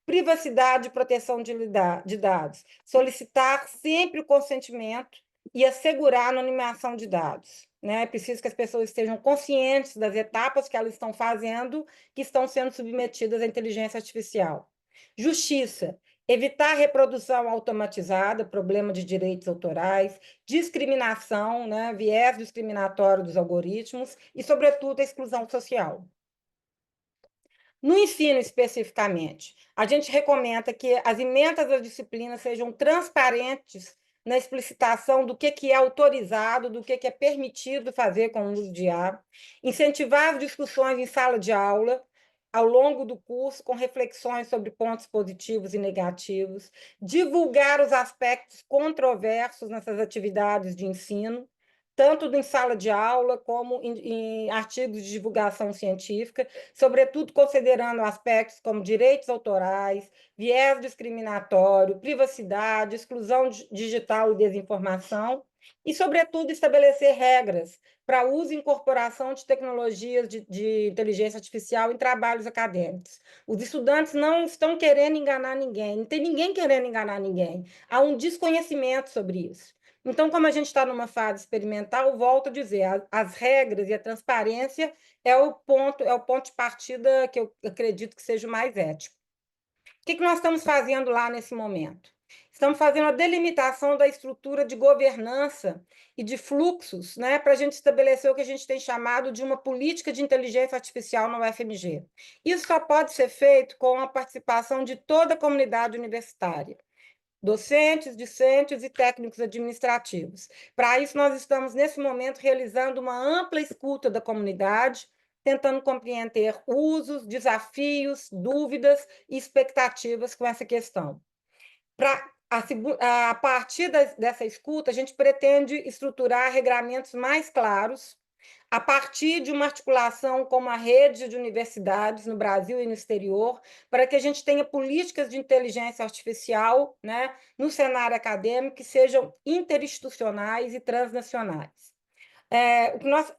Privacidade e proteção de dados. Solicitar sempre o consentimento e assegurar a anonimização de dados. Né? É preciso que as pessoas estejam conscientes das etapas que elas estão fazendo, que estão sendo submetidas à inteligência artificial. Justiça. Evitar reprodução automatizada, problema de direitos autorais, discriminação, né? Viés discriminatório dos algoritmos e, sobretudo, a exclusão social. No ensino, especificamente, a gente recomenda que as emendas das disciplinas sejam transparentes na explicitação do que é autorizado, do que é permitido fazer com o uso de IA, incentivar as discussões em sala de aula, ao longo do curso, com reflexões sobre pontos positivos e negativos, divulgar os aspectos controversos nessas atividades de ensino, tanto em sala de aula como em artigos de divulgação científica, sobretudo considerando aspectos como direitos autorais, viés discriminatório, privacidade, exclusão digital e desinformação, e, sobretudo, estabelecer regras para uso e incorporação de tecnologias de inteligência artificial em trabalhos acadêmicos. Os estudantes não estão querendo enganar ninguém, não tem ninguém querendo enganar ninguém. Há um desconhecimento sobre isso. Então, como a gente está numa fase experimental, volto a dizer, as regras e a transparência é o ponto de partida que eu acredito que seja o mais ético. O que nós estamos fazendo lá nesse momento? Estamos fazendo a delimitação da estrutura de governança e de fluxos, né, para a gente estabelecer o que a gente tem chamado de uma política de inteligência artificial na UFMG. Isso só pode ser feito com a participação de toda a comunidade universitária. Docentes, discentes e técnicos administrativos. Para isso, nós estamos, nesse momento, realizando uma ampla escuta da comunidade, tentando compreender usos, desafios, dúvidas e expectativas com essa questão. A partir dessa escuta, a gente pretende estruturar regramentos mais claros, a partir de uma articulação com uma rede de universidades no Brasil e no exterior, para que a gente tenha políticas de inteligência artificial, né, no cenário acadêmico que sejam interinstitucionais e transnacionais.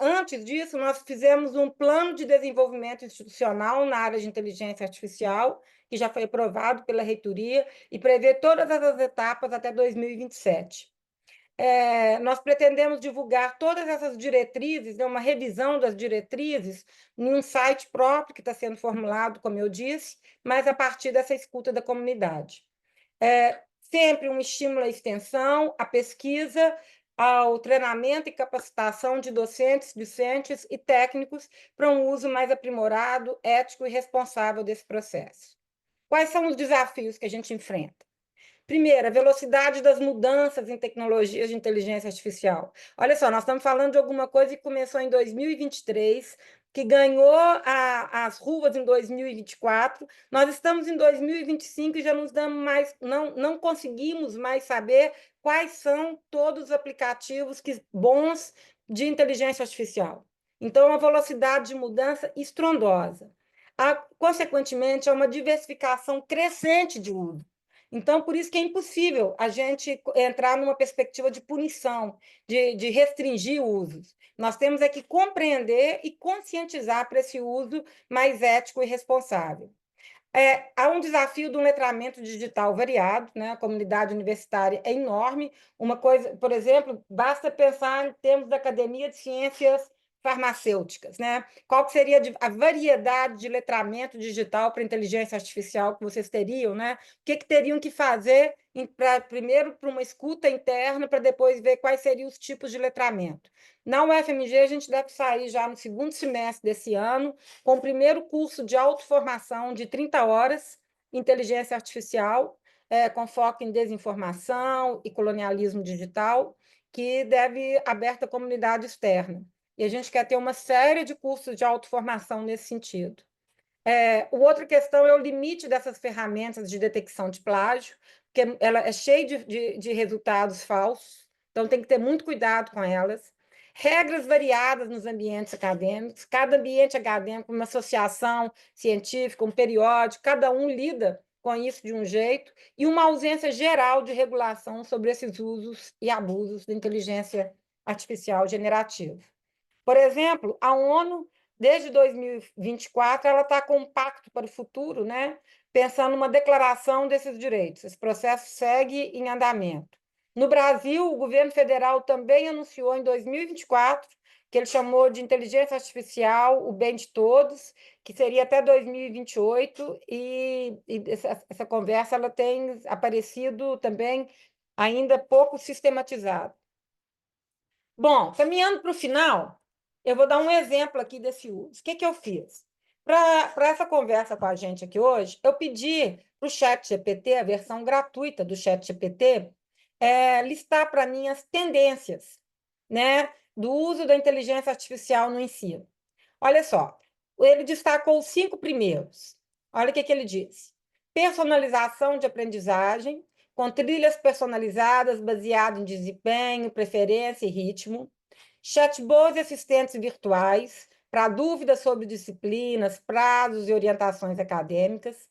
Antes disso, nós fizemos um plano de desenvolvimento institucional na área de inteligência artificial, que já foi aprovado pela reitoria, e prevê todas as etapas até 2027. nós pretendemos divulgar todas essas diretrizes, né, uma revisão das diretrizes, em um site próprio que está sendo formulado, como eu disse, mas a partir dessa escuta da comunidade. Sempre um estímulo à extensão, à pesquisa, ao treinamento e capacitação de docentes, discentes e técnicos para um uso mais aprimorado, ético e responsável desse processo. Quais são os desafios que a gente enfrenta? Primeiro, a velocidade das mudanças em tecnologias de inteligência artificial. Olha só, nós estamos falando de alguma coisa que começou em 2023, que ganhou as ruas em 2024. Nós estamos em 2025 e já nos damos mais, não conseguimos mais saber quais são todos os aplicativos bons de inteligência artificial. Então, uma velocidade de mudança estrondosa. Consequentemente, há uma diversificação crescente de uso. Então, por isso que é impossível a gente entrar numa perspectiva de punição, de restringir usos. Nós temos é que compreender e conscientizar para esse uso mais ético e responsável. Há um desafio do letramento digital variado, né? A comunidade universitária é enorme. Uma coisa, por exemplo, basta pensar em termos da Academia de Ciências Farmacêuticas, né? Qual que seria a variedade de letramento digital para inteligência artificial que vocês teriam, né? O que teriam que fazer primeiro para uma escuta interna, para depois ver quais seriam os tipos de letramento. Na UFMG, a gente deve sair já no segundo semestre desse ano, com o primeiro curso de autoformação de 30 horas, inteligência artificial, com foco em desinformação e colonialismo digital, que deve aberto à comunidade externa. E a gente quer ter uma série de cursos de autoformação nesse sentido. Outra questão é o limite dessas ferramentas de detecção de plágio, porque ela é cheia de resultados falsos, então tem que ter muito cuidado com elas. Regras variadas nos ambientes acadêmicos, cada ambiente acadêmico, uma associação científica, um periódico, cada um lida com isso de um jeito, e uma ausência geral de regulação sobre esses usos e abusos da inteligência artificial generativa. Por exemplo, a ONU, desde 2024, ela está com um pacto para o futuro, né? Pensando numa declaração desses direitos. Esse processo segue em andamento. No Brasil, o governo federal também anunciou em 2024 que ele chamou de inteligência artificial o bem de todos, que seria até 2028, e essa conversa ela tem aparecido também ainda pouco sistematizada. Bom, caminhando para o final, eu vou dar um exemplo aqui desse uso. O que eu fiz? Para essa conversa com a gente aqui hoje, eu pedi para o ChatGPT, a versão gratuita do ChatGPT, listar para mim as tendências, né, do uso da inteligência artificial no ensino. Olha só, ele destacou os 5 primeiros. Olha o que ele disse. Personalização de aprendizagem, com trilhas personalizadas baseadas em desempenho, preferência e ritmo. Chatbots e assistentes virtuais para dúvidas sobre disciplinas, prazos e orientações acadêmicas.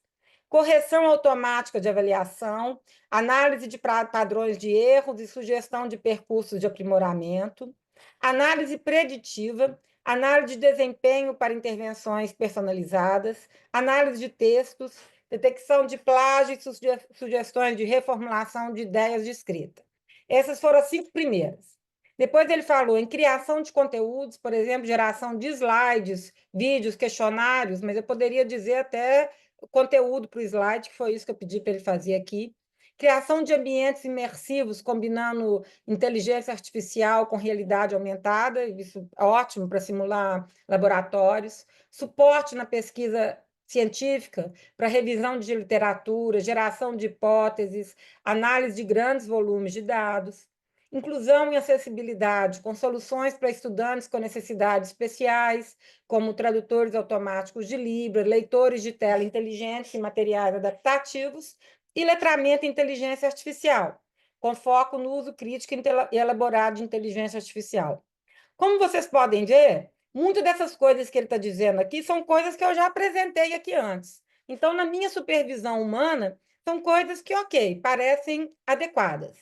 Correção automática de avaliação, análise de padrões de erros e sugestão de percursos de aprimoramento. Análise preditiva, análise de desempenho para intervenções personalizadas, análise de textos, detecção de plágio e sugestões de reformulação de ideias de escrita. Essas foram as 5 primeiras. Depois ele falou em criação de conteúdos, por exemplo, geração de slides, vídeos, questionários, mas eu poderia dizer até conteúdo para o slide, que foi isso que eu pedi para ele fazer aqui. Criação de ambientes imersivos, combinando inteligência artificial com realidade aumentada, isso é ótimo para simular laboratórios. Suporte na pesquisa científica para revisão de literatura, geração de hipóteses, análise de grandes volumes de dados. Inclusão e acessibilidade, com soluções para estudantes com necessidades especiais, como tradutores automáticos de Libra, leitores de tela inteligentes e materiais adaptativos, e letramento em inteligência artificial, com foco no uso crítico e elaborado de inteligência artificial. Como vocês podem ver, muitas dessas coisas que ele está dizendo aqui são coisas que eu já apresentei aqui antes. Então, na minha supervisão humana, são coisas que, ok, parecem adequadas.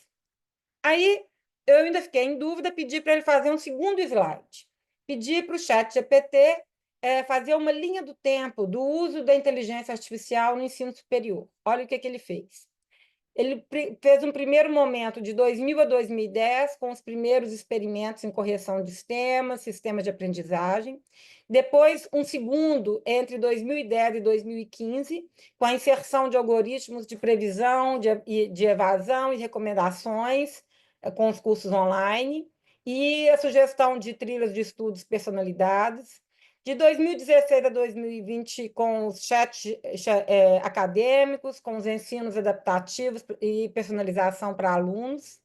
Aí, eu ainda fiquei em dúvida, pedi para ele fazer um segundo slide. Pedi para o ChatGPT fazer uma linha do tempo do uso da inteligência artificial no ensino superior. Olha o que ele fez. Ele fez um primeiro momento de 2000 a 2010, com os primeiros experimentos em correção de sistemas de aprendizagem. Depois, um segundo entre 2010 e 2015, com a inserção de algoritmos de previsão, de evasão e recomendações, com os cursos online, e a sugestão de trilhas de estudos personalizados. De 2016 a 2020, com os chats acadêmicos, com os ensinos adaptativos e personalização para alunos.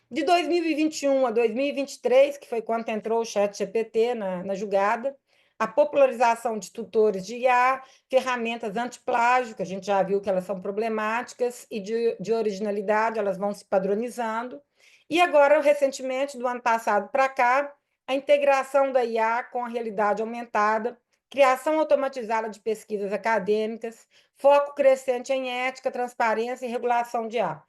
De 2021 a 2023, que foi quando entrou o ChatGPT na jogada, a popularização de tutores de IA, ferramentas antiplágio, que a gente já viu que elas são problemáticas, e de originalidade, elas vão se padronizando. E agora, recentemente, do ano passado para cá, a integração da IA com a realidade aumentada, criação automatizada de pesquisas acadêmicas, foco crescente em ética, transparência e regulação de IA.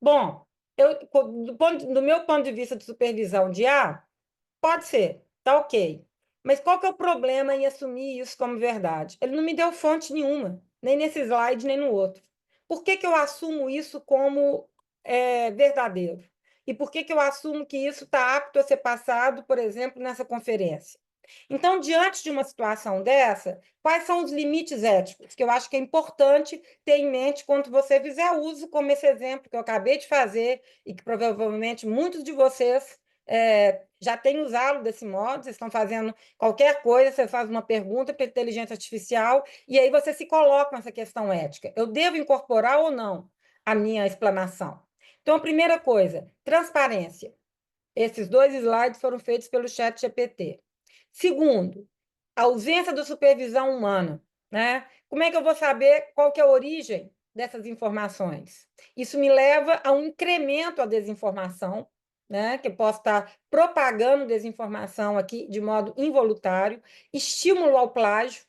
Bom, do meu ponto de vista de supervisão de IA, pode ser, tá ok. Mas qual que é o problema em assumir isso como verdade? Ele não me deu fonte nenhuma, nem nesse slide, nem no outro. Por que que eu assumo isso como verdadeiro? E por que que eu assumo que isso está apto a ser passado, por exemplo, nessa conferência? Então, diante de uma situação dessa, quais são os limites éticos que eu acho que é importante ter em mente quando você fizer uso, como esse exemplo que eu acabei de fazer e que provavelmente muitos de vocês já têm usado desse modo, vocês estão fazendo qualquer coisa, você faz uma pergunta para a inteligência artificial e aí você se coloca nessa questão ética. Eu devo incorporar ou não a minha explanação? Então, a primeira coisa, transparência. Esses 2 slides foram feitos pelo ChatGPT. Segundo, a ausência da supervisão humana, né? Como é que eu vou saber qual que é a origem dessas informações? Isso me leva a um incremento à desinformação, né? Que eu posso estar propagando desinformação aqui de modo involuntário, estímulo ao plágio,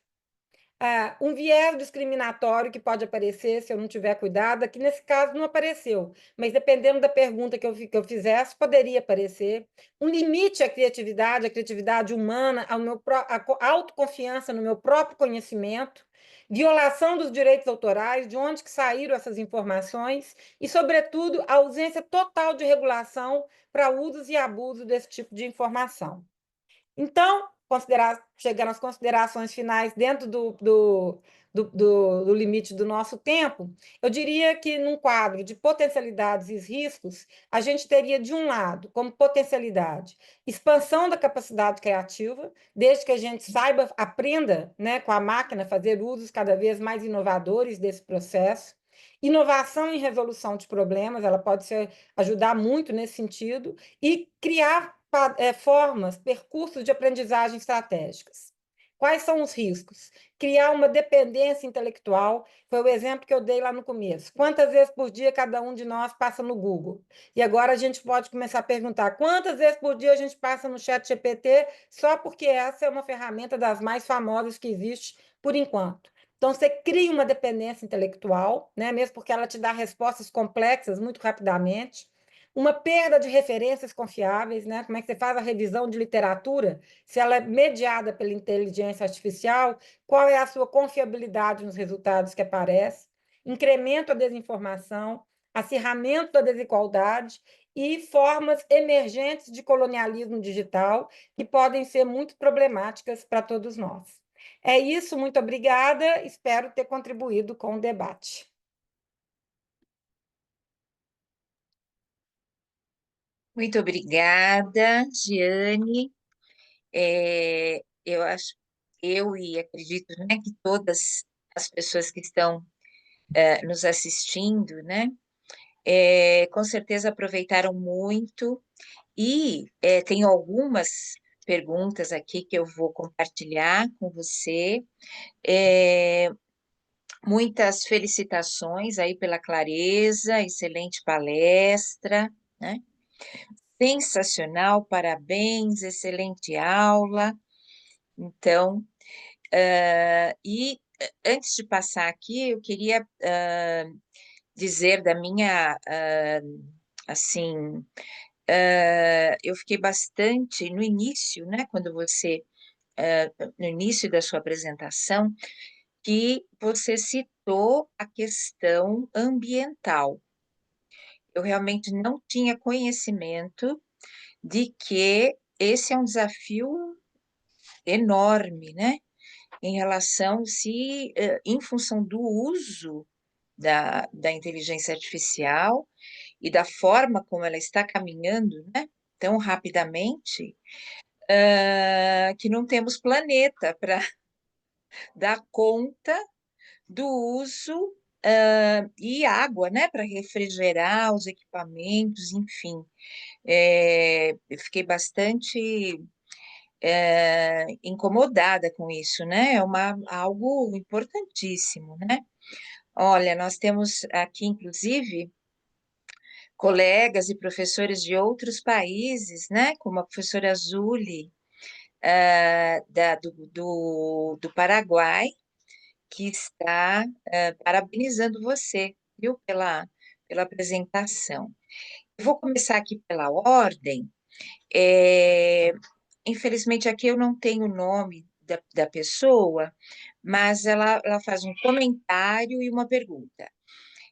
um viés discriminatório que pode aparecer se eu não tiver cuidado. Aqui, nesse caso, não apareceu, mas dependendo da pergunta que eu fizesse, poderia aparecer. Um limite à criatividade, humana, a autoconfiança no meu próprio conhecimento, violação dos direitos autorais, de onde que saíram essas informações, e, sobretudo, a ausência total de regulação para usos e abusos desse tipo de informação. Então, chegando às considerações finais dentro do limite do nosso tempo, eu diria que, num quadro de potencialidades e riscos, a gente teria, de um lado, como potencialidade, expansão da capacidade criativa, desde que a gente saiba, aprenda, né, com a máquina, fazer usos cada vez mais inovadores desse processo. Inovação em resolução de problemas, ela pode ajudar muito nesse sentido, e criar formas, percursos de aprendizagem estratégicas. Quais são os riscos? Criar uma dependência intelectual, foi o exemplo que eu dei lá no começo. Quantas vezes por dia cada um de nós passa no Google? E agora a gente pode começar a perguntar quantas vezes por dia a gente passa no ChatGPT, só porque essa é uma ferramenta das mais famosas que existe por enquanto. Então, você cria uma dependência intelectual, né? Mesmo porque ela te dá respostas complexas muito rapidamente. Uma perda de referências confiáveis, né? Como é que você faz a revisão de literatura? Se ela é mediada pela inteligência artificial, qual é a sua confiabilidade nos resultados que aparecem? Incremento da desinformação, acirramento da desigualdade e formas emergentes de colonialismo digital que podem ser muito problemáticas para todos nós. É isso, muito obrigada, espero ter contribuído com o debate. Muito obrigada, Giane. Eu acho, eu e acredito, né, que todas as pessoas que estão nos assistindo, né, com certeza aproveitaram muito e tenho algumas perguntas aqui que eu vou compartilhar com você. É, muitas felicitações aí pela clareza, excelente palestra, né? Sensacional, parabéns, excelente aula. Então, antes de passar aqui, eu queria dizer da minha, assim, eu fiquei bastante no início, né, quando você, no início da sua apresentação, que você citou levantou a questão ambiental. Eu realmente não tinha conhecimento de que esse é um desafio enorme, né? Em relação se, em função do uso da inteligência artificial e da forma como ela está caminhando, né? Tão rapidamente, que não temos planeta para dar conta do uso, e água, né? Para refrigerar os equipamentos, enfim. Eu fiquei bastante incomodada com isso, né? É algo importantíssimo, né? Olha, nós temos aqui, inclusive, colegas e professores de outros países, né? Como a professora Zuli, do Paraguai, que está parabenizando você, viu, pela apresentação. Eu vou começar aqui pela ordem. É, Infelizmente, aqui eu não tenho o nome da pessoa, mas ela faz um comentário e uma pergunta.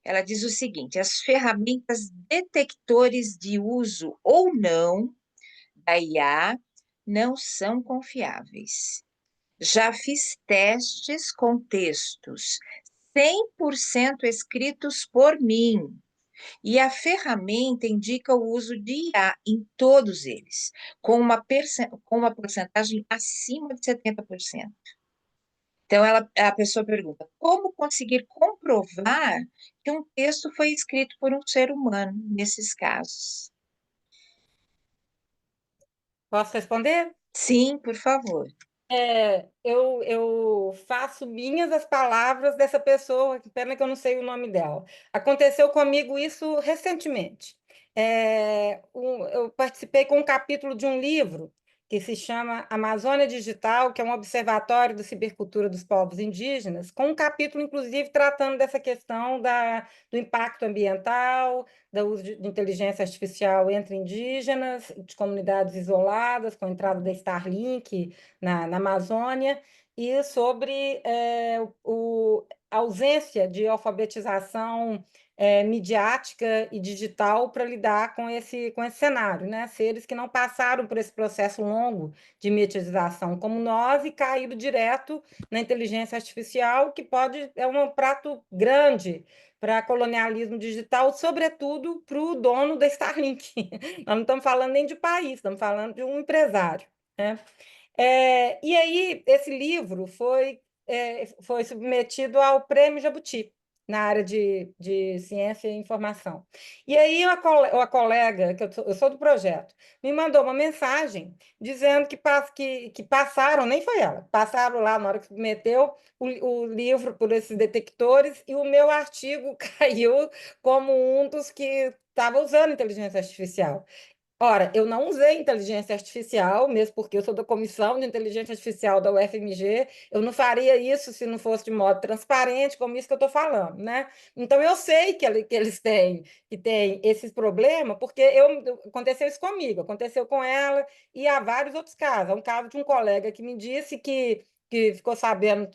Ela diz o seguinte: as ferramentas detectores de uso ou não da IA não são confiáveis. Já fiz testes com textos 100% escritos por mim, e a ferramenta indica o uso de IA em todos eles, com uma porcentagem acima de 70%. Então, a pessoa pergunta: como conseguir comprovar que um texto foi escrito por um ser humano nesses casos? Posso responder? Sim, por favor. Eu faço minhas as palavras dessa pessoa, que pena que eu não sei o nome dela. Aconteceu comigo isso recentemente. Eu participei com um capítulo de um livro que se chama Amazônia Digital, que é um observatório da cibercultura dos povos indígenas, com um capítulo, inclusive, tratando dessa questão do impacto ambiental, do uso de inteligência artificial entre indígenas, de comunidades isoladas, com a entrada da Starlink na Amazônia, e sobre a ausência de alfabetização midiática e digital para lidar com esse cenário, né? Seres que não passaram por esse processo longo de mediatização como nós e caíram direto na inteligência artificial, que é um prato grande para colonialismo digital, sobretudo para o dono da Starlink. Nós não estamos falando nem de país, estamos falando de um empresário, né? E aí, esse livro foi submetido ao Prêmio Jabuti, na área de ciência e informação. E aí, uma colega, que eu sou do projeto, me mandou uma mensagem dizendo que passaram, nem foi ela, passaram lá na hora que submeteu o livro por esses detectores e o meu artigo caiu como um dos que estava usando inteligência artificial. Ora, eu não usei inteligência artificial, mesmo porque eu sou da comissão de inteligência artificial da UFMG, eu não faria isso se não fosse de modo transparente, como isso que eu estou falando, né? Então, eu sei que eles têm esses problemas, porque aconteceu isso comigo, aconteceu com ela, e há vários outros casos. Há um caso de um colega que me disse que ficou sabendo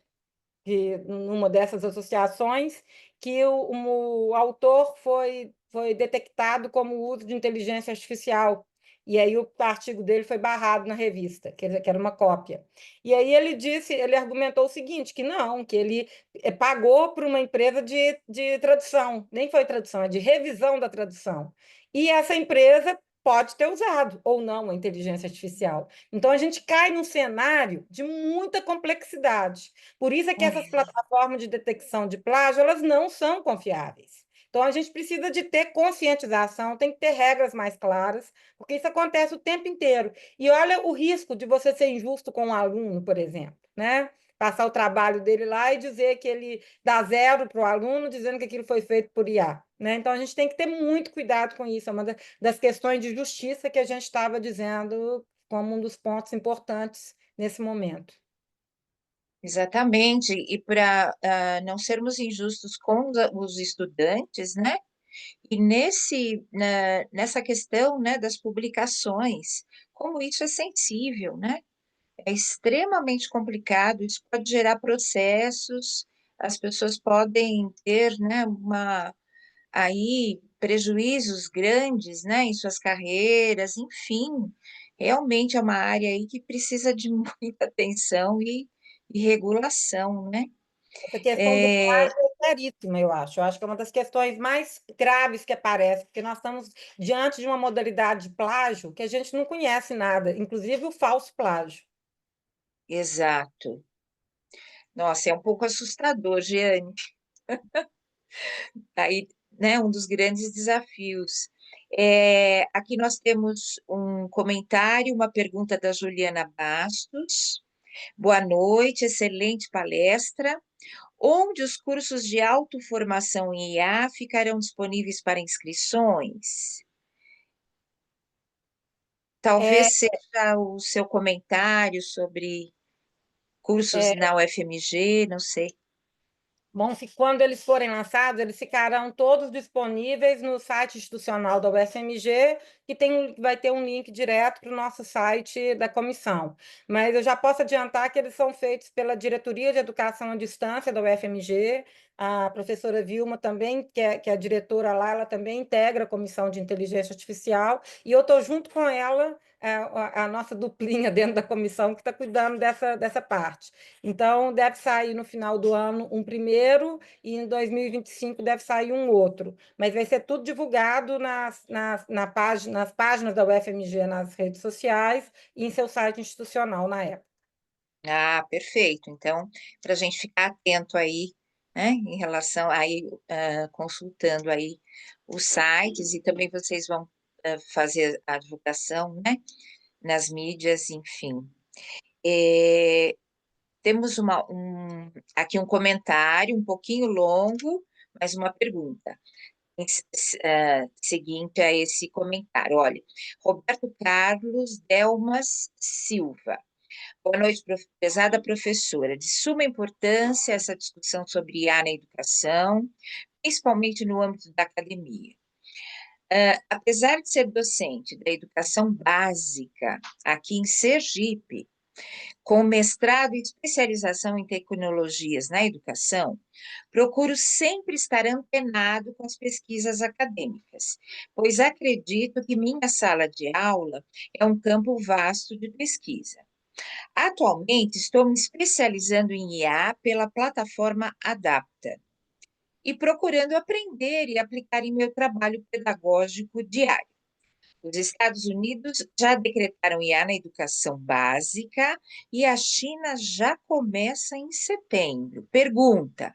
que numa dessas associações, que o autor foi detectado como uso de inteligência artificial. E aí o artigo dele foi barrado na revista, que era uma cópia. E aí ele argumentou o seguinte, que não, que ele pagou para uma empresa de tradução, nem foi tradução, é de revisão da tradução. E essa empresa pode ter usado ou não a inteligência artificial. Então a gente cai num cenário de muita complexidade. Por isso é que essas plataformas de detecção de plágio, elas não são confiáveis. Então, a gente precisa de ter conscientização, tem que ter regras mais claras, porque isso acontece o tempo inteiro. E olha o risco de você ser injusto com um aluno, por exemplo, né? Passar o trabalho dele lá e dizer que ele dá zero para o aluno, dizendo que aquilo foi feito por IA. Né? Então, a gente tem que ter muito cuidado com isso. É uma das questões de justiça que a gente estava dizendo como um dos pontos importantes nesse momento. Exatamente, e para não sermos injustos com os estudantes, né? E nessa questão, né, das publicações, como isso é sensível, né? É extremamente complicado, isso pode gerar processos, as pessoas podem ter, né, aí prejuízos grandes, né, em suas carreiras, enfim, realmente é uma área aí que precisa de muita atenção e regulação, né? Essa questão do É, plágio é seríssima, eu acho. Eu acho que é uma das questões mais graves que aparece, porque nós estamos diante de uma modalidade de plágio que a gente não conhece nada, inclusive o falso plágio. exato. Nossa, é um pouco assustador, Jeane. Aí, né, um dos grandes desafios. Aqui nós temos um comentário, uma pergunta da Juliana Bastos. Boa noite, excelente palestra. Onde os cursos de autoformação em IA ficarão disponíveis para inscrições? É, Talvez seja o seu comentário sobre cursos é, na UFMG, não sei. Bom, quando eles forem lançados, eles ficarão todos disponíveis no site institucional da UFMG, vai ter um link direto para o nosso site da comissão. Mas eu já posso adiantar que eles são feitos pela Diretoria de Educação à Distância da UFMG, a professora Vilma também, que é a diretora lá, ela também integra a Comissão de Inteligência Artificial, e eu estou junto com ela, a nossa duplinha dentro da comissão que está cuidando dessa parte. Então, deve sair no final do ano um primeiro e em 2025 deve sair um outro. Mas vai ser tudo divulgado nas páginas da UFMG nas redes sociais e em seu site institucional na época. Ah, perfeito. Então, para a gente ficar atento aí, né, em relação aí, consultando aí os sites e também vocês vão fazer a divulgação, né, nas mídias, enfim. É, temos aqui um comentário um pouquinho longo, mas uma pergunta. Seguinte a esse comentário, olha, Roberto Carlos Delmas Silva. Boa noite, prezada professora. De suma importância essa discussão sobre IA na educação, principalmente no âmbito da academia. Apesar de ser docente da educação básica aqui em Sergipe, com mestrado e especialização em tecnologias na educação, procuro sempre estar antenado com as pesquisas acadêmicas, pois acredito que minha sala de aula é um campo vasto de pesquisa. Atualmente, estou me especializando em IA pela plataforma Adapta e procurando aprender e aplicar em meu trabalho pedagógico diário. Os Estados Unidos já decretaram IA na educação básica e a China já começa em setembro. Pergunta: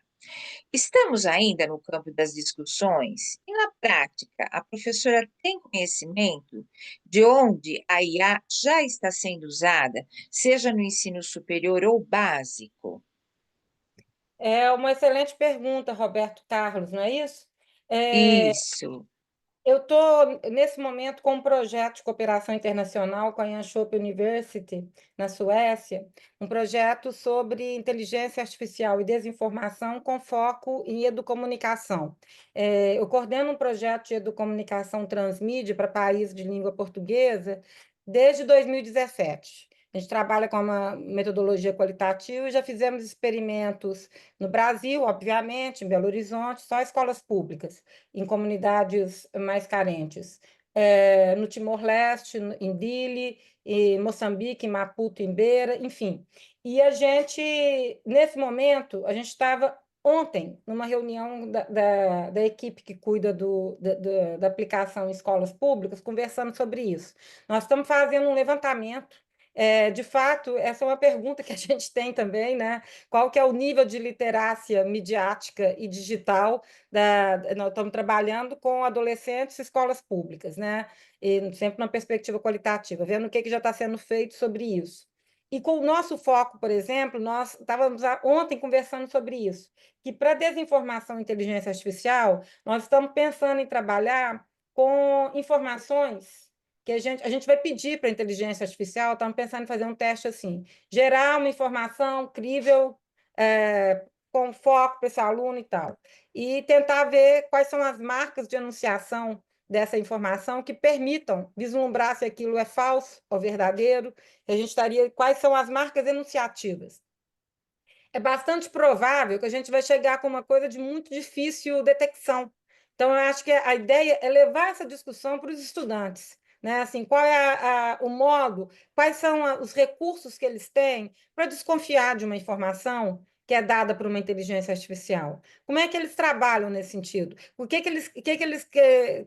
estamos ainda no campo das discussões? E na prática, a professora tem conhecimento de onde a IA já está sendo usada, seja no ensino superior ou básico? É uma excelente pergunta, Roberto Carlos, não é isso? É, Isso. Eu estou, nesse momento, com um projeto de cooperação internacional com a Jönköping University, na Suécia, um projeto sobre inteligência artificial e desinformação com foco em educomunicação. Eu coordeno um projeto de educomunicação transmídia para países de língua portuguesa desde 2017. A gente trabalha com uma metodologia qualitativa e já fizemos experimentos no Brasil, obviamente, em Belo Horizonte, só escolas públicas em comunidades mais carentes. No Timor-Leste, em Dili, em Moçambique, em Maputo, em Beira, enfim. E a gente, nesse momento, a gente estava ontem numa reunião da equipe que cuida da aplicação em escolas públicas, conversando sobre isso. Nós estamos fazendo um levantamento. De fato, essa é uma pergunta que a gente tem também, né? Qual que é o nível de literácia midiática e digital nós estamos trabalhando com adolescentes e escolas públicas, né? E sempre numa perspectiva qualitativa, vendo o que já está sendo feito sobre isso. E com o nosso foco, por exemplo, nós estávamos ontem conversando sobre isso, que para desinformação e inteligência artificial, nós estamos pensando em trabalhar com informações que a gente vai pedir para a inteligência artificial, estamos pensando em fazer um teste assim, gerar uma informação crível, com foco para esse aluno e tal e tentar ver quais são as marcas de enunciação dessa informação que permitam vislumbrar se aquilo é falso ou verdadeiro. A gente estaria quais são as marcas enunciativas. é bastante provável que a gente vai chegar com uma coisa de muito difícil detecção. Então, eu acho que a ideia é levar essa discussão para os estudantes, né? Assim, qual é o modo, quais são os recursos que eles têm para desconfiar de uma informação que é dada por uma inteligência artificial? Como é que eles trabalham nesse sentido? O que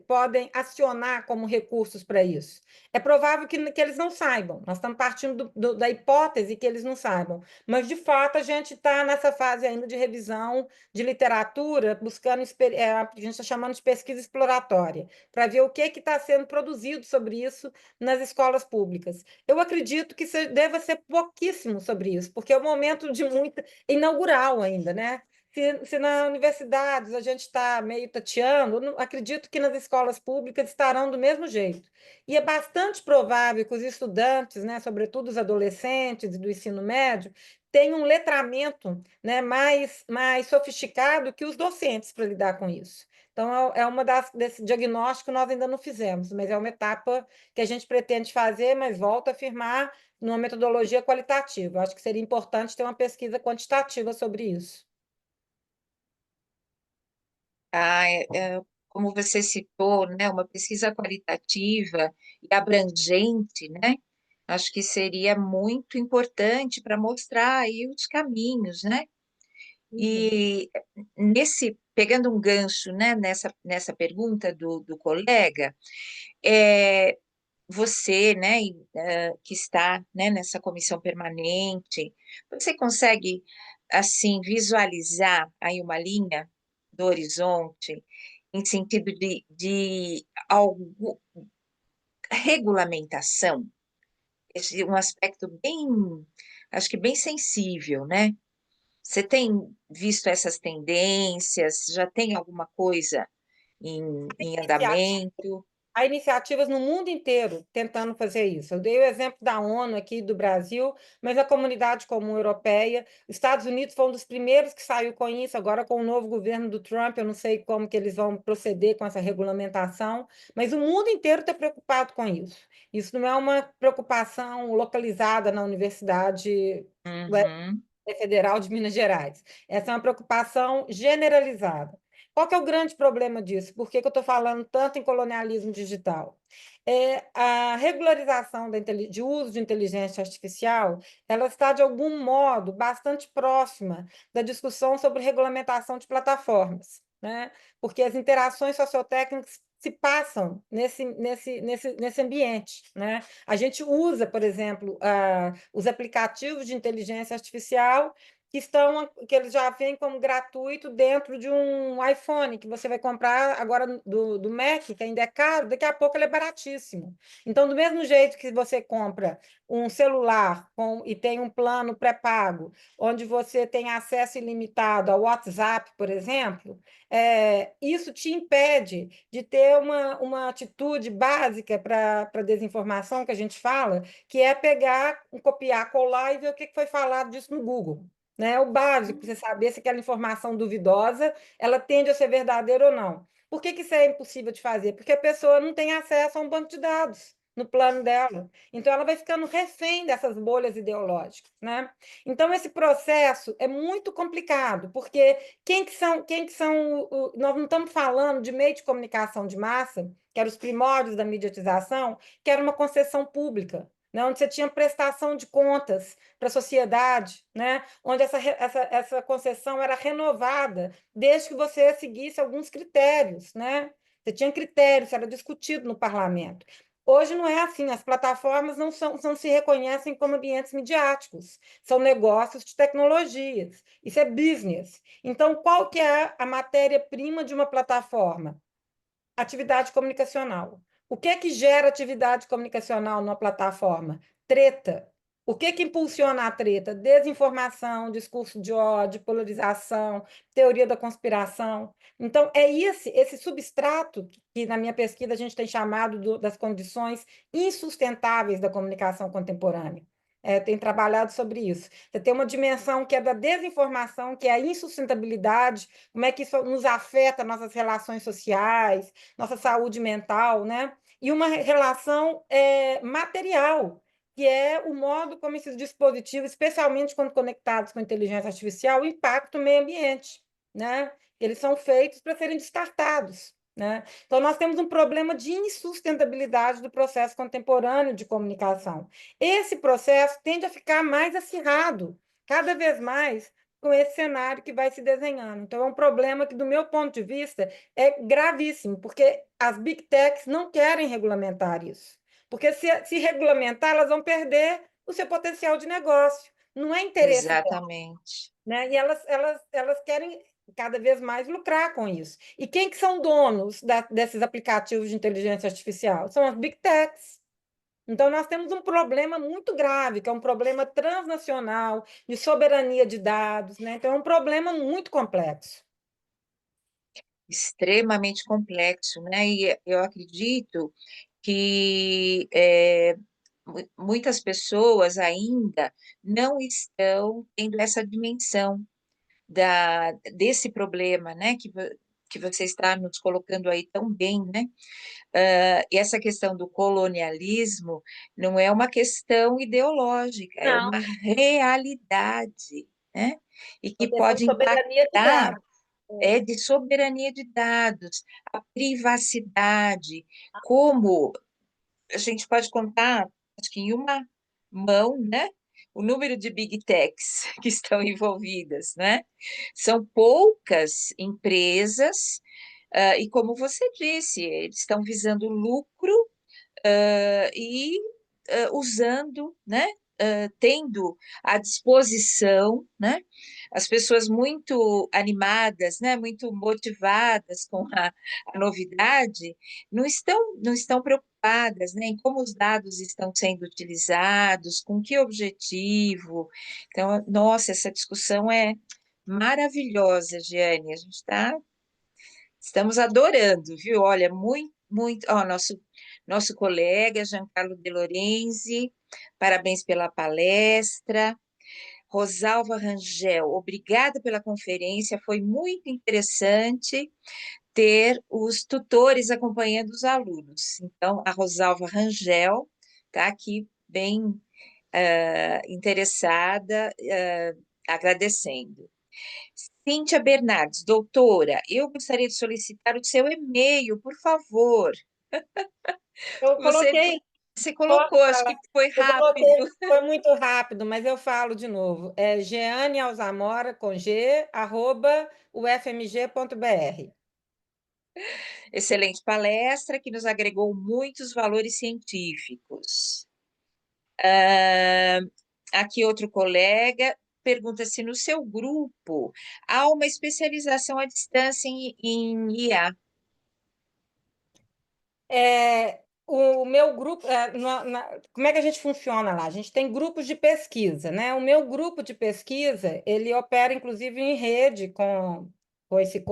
podem acionar como recursos para isso? É provável que eles não saibam. Nós estamos partindo da hipótese que eles não saibam. Mas, de fato, a gente está nessa fase ainda de revisão de literatura, buscando a gente está chamando de pesquisa exploratória, para ver o que está sendo produzido sobre isso nas escolas públicas. Eu acredito que deva ser pouquíssimo sobre isso, porque é um momento de muita inaugural ainda, né? Se nas universidades a gente está meio tateando, eu acredito que nas escolas públicas estarão do mesmo jeito. E é bastante provável que os estudantes, né, sobretudo os adolescentes do ensino médio, tenham um letramento, né, mais sofisticado que os docentes para lidar com isso. Então, é uma desse diagnóstico nós ainda não fizemos, mas é uma etapa que a gente pretende fazer, mas volto a afirmar numa metodologia qualitativa. Eu acho que seria importante ter uma pesquisa quantitativa sobre isso. Como você citou, né, uma pesquisa qualitativa e abrangente, né? Acho que seria muito importante para mostrar aí os caminhos, né? Uhum. E pegando um gancho, né, nessa pergunta do colega, é, você, né, que está, né, nessa comissão permanente, você consegue, assim, visualizar aí uma linha do horizonte em sentido de algo, regulamentação, esse é um aspecto bem, acho que bem sensível, né? Você tem visto essas tendências? Já tem alguma coisa em andamento? Há iniciativas no mundo inteiro tentando fazer isso. Eu dei o exemplo da ONU aqui do Brasil, mas a Comunidade Comum Europeia, os Estados Unidos foi um dos primeiros que saiu com isso, agora com o novo governo do Trump, eu não sei como que eles vão proceder com essa regulamentação, mas o mundo inteiro está preocupado com isso. Isso não é uma preocupação localizada na Universidade Uhum. Federal de Minas Gerais. Essa é uma preocupação generalizada. Qual que é o grande problema disso? Por que que eu estou falando tanto em colonialismo digital? A regularização de uso de inteligência artificial, ela está, de algum modo, bastante próxima da discussão sobre regulamentação de plataformas, né? Porque as interações sociotécnicas se passam nesse ambiente, né? A gente usa, por exemplo, os aplicativos de inteligência artificial que eles já vêm como gratuito dentro de um iPhone que você vai comprar agora do Mac, que ainda é caro, daqui a pouco ele é baratíssimo. Então, do mesmo jeito que você compra um celular e tem um plano pré-pago, onde você tem acesso ilimitado ao WhatsApp, por exemplo, isso te impede de ter uma atitude básica para a desinformação que a gente fala, que é pegar, copiar, colar e ver o que foi falado disso no Google. Né? O básico, para você saber se aquela informação duvidosa, ela tende a ser verdadeira ou não. Por que isso é impossível de fazer? Porque a pessoa não tem acesso a um banco de dados no plano dela. Então, ela vai ficando refém dessas bolhas ideológicas, né? Então, esse processo é muito complicado, porque nós não estamos falando de meio de comunicação de massa, que eram os primórdios da mediatização, que era uma concessão pública, né? Onde você tinha prestação de contas para a sociedade, né? Onde essa concessão era renovada desde que você seguisse alguns critérios, né? Você tinha critérios, era discutido no parlamento. Hoje não é assim, as plataformas não se reconhecem como ambientes midiáticos, são negócios de tecnologias, isso é business. Então, qual que é a matéria-prima de uma plataforma? Atividade comunicacional. O que é que gera atividade comunicacional numa plataforma? Treta. O que é que impulsiona a treta? Desinformação, discurso de ódio, polarização, teoria da conspiração. Então, é esse substrato que, na minha pesquisa, a gente tem chamado das condições insustentáveis da comunicação contemporânea. Tem trabalhado sobre isso. Você tem uma dimensão que é da desinformação, que é a insustentabilidade, como é que isso nos afeta nossas relações sociais, nossa saúde mental, né? E uma relação material, que é o modo como esses dispositivos, especialmente quando conectados com inteligência artificial, impactam o meio ambiente, né? Eles são feitos para serem descartados, né? Então, nós temos um problema de insustentabilidade do processo contemporâneo de comunicação. Esse processo tende a ficar mais acirrado, cada vez mais, com esse cenário que vai se desenhando. Então, é um problema que, do meu ponto de vista, é gravíssimo, porque as big techs não querem regulamentar isso. Porque se regulamentar, elas vão perder o seu potencial de negócio. Não é interesse delas, Exatamente. né? E elas querem cada vez mais lucrar com isso. E quem que são donos desses aplicativos de inteligência artificial? São as big techs. Então, nós temos um problema muito grave, que é um problema transnacional, de soberania de dados, né? Então, é um problema muito complexo. Extremamente complexo, né? E eu acredito que muitas pessoas ainda não estão tendo essa dimensão desse problema, né? Que você está nos colocando aí tão bem, né? E essa questão do colonialismo não é uma questão ideológica, é Não, uma realidade, né? E uma que questão de pode soberania de impactar, dados. é de soberania de dados, a privacidade, como a gente pode contar, acho que em uma mão, né? O número de big techs que estão envolvidas, né? São poucas empresas, e como você disse, eles estão visando lucro, e usando, né? Tendo à disposição, né? As pessoas muito animadas, né? Muito motivadas com a novidade, não estão preocupadas, né? Em como os dados estão sendo utilizados, com que objetivo. Então, nossa, essa discussão é maravilhosa, Giane. Estamos adorando, viu? Olha, muito, muito. Ó, nosso colega Giancarlo De Lorenzi, parabéns pela palestra. Rosalva Rangel, obrigada pela conferência, foi muito interessante ter os tutores acompanhando os alunos. Então, a Rosalva Rangel está aqui bem interessada, agradecendo. Cíntia Bernardes, doutora, eu gostaria de solicitar o seu e-mail, por favor. Eu Você, coloquei. você Posso colocou, acho falar? que foi Eu coloquei, rápido. foi muito rápido, mas eu falo de novo. É Jeane Alzamora, com G, arroba ufmg.br. Excelente palestra que nos agregou muitos valores científicos. Aqui outro colega pergunta se no seu grupo há uma especialização à distância em IA. O meu grupo, como é que a gente funciona lá? A gente tem grupos de pesquisa, né? O meu grupo de pesquisa, ele opera inclusive em rede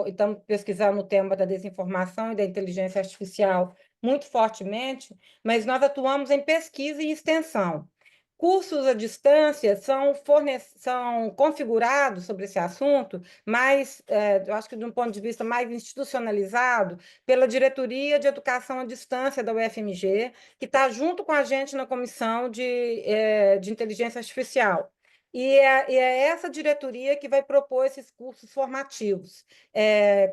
estamos pesquisando o tema da desinformação e da inteligência artificial muito fortemente, mas nós atuamos em pesquisa e extensão. Cursos à distância são configurados sobre esse assunto, mas eu acho que de um ponto de vista mais institucionalizado, pela Diretoria de Educação à Distância da UFMG, que está junto com a gente na Comissão de Inteligência Artificial. E é essa diretoria que vai propor esses cursos formativos.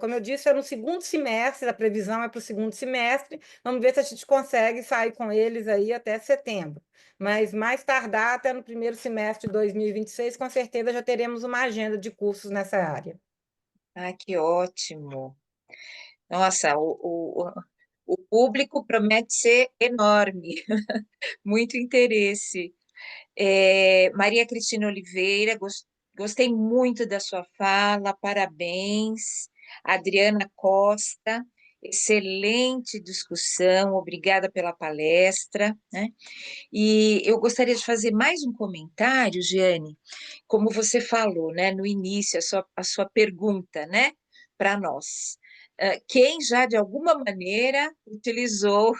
Como eu disse, é no segundo semestre, a previsão é para o segundo semestre. Vamos ver se a gente consegue sair com eles aí até setembro. Mas mais tardar, até no primeiro semestre de 2026, com certeza já teremos uma agenda de cursos nessa área. Ah, que ótimo! Nossa, o público promete ser enorme, muito interesse. Maria Cristina Oliveira, gostei muito da sua fala, parabéns. Adriana Costa, excelente discussão, obrigada pela palestra, né? E eu gostaria de fazer mais um comentário, Giane, como você falou, né, no início, a sua pergunta, né, para nós. Quem já, de alguma maneira, utilizou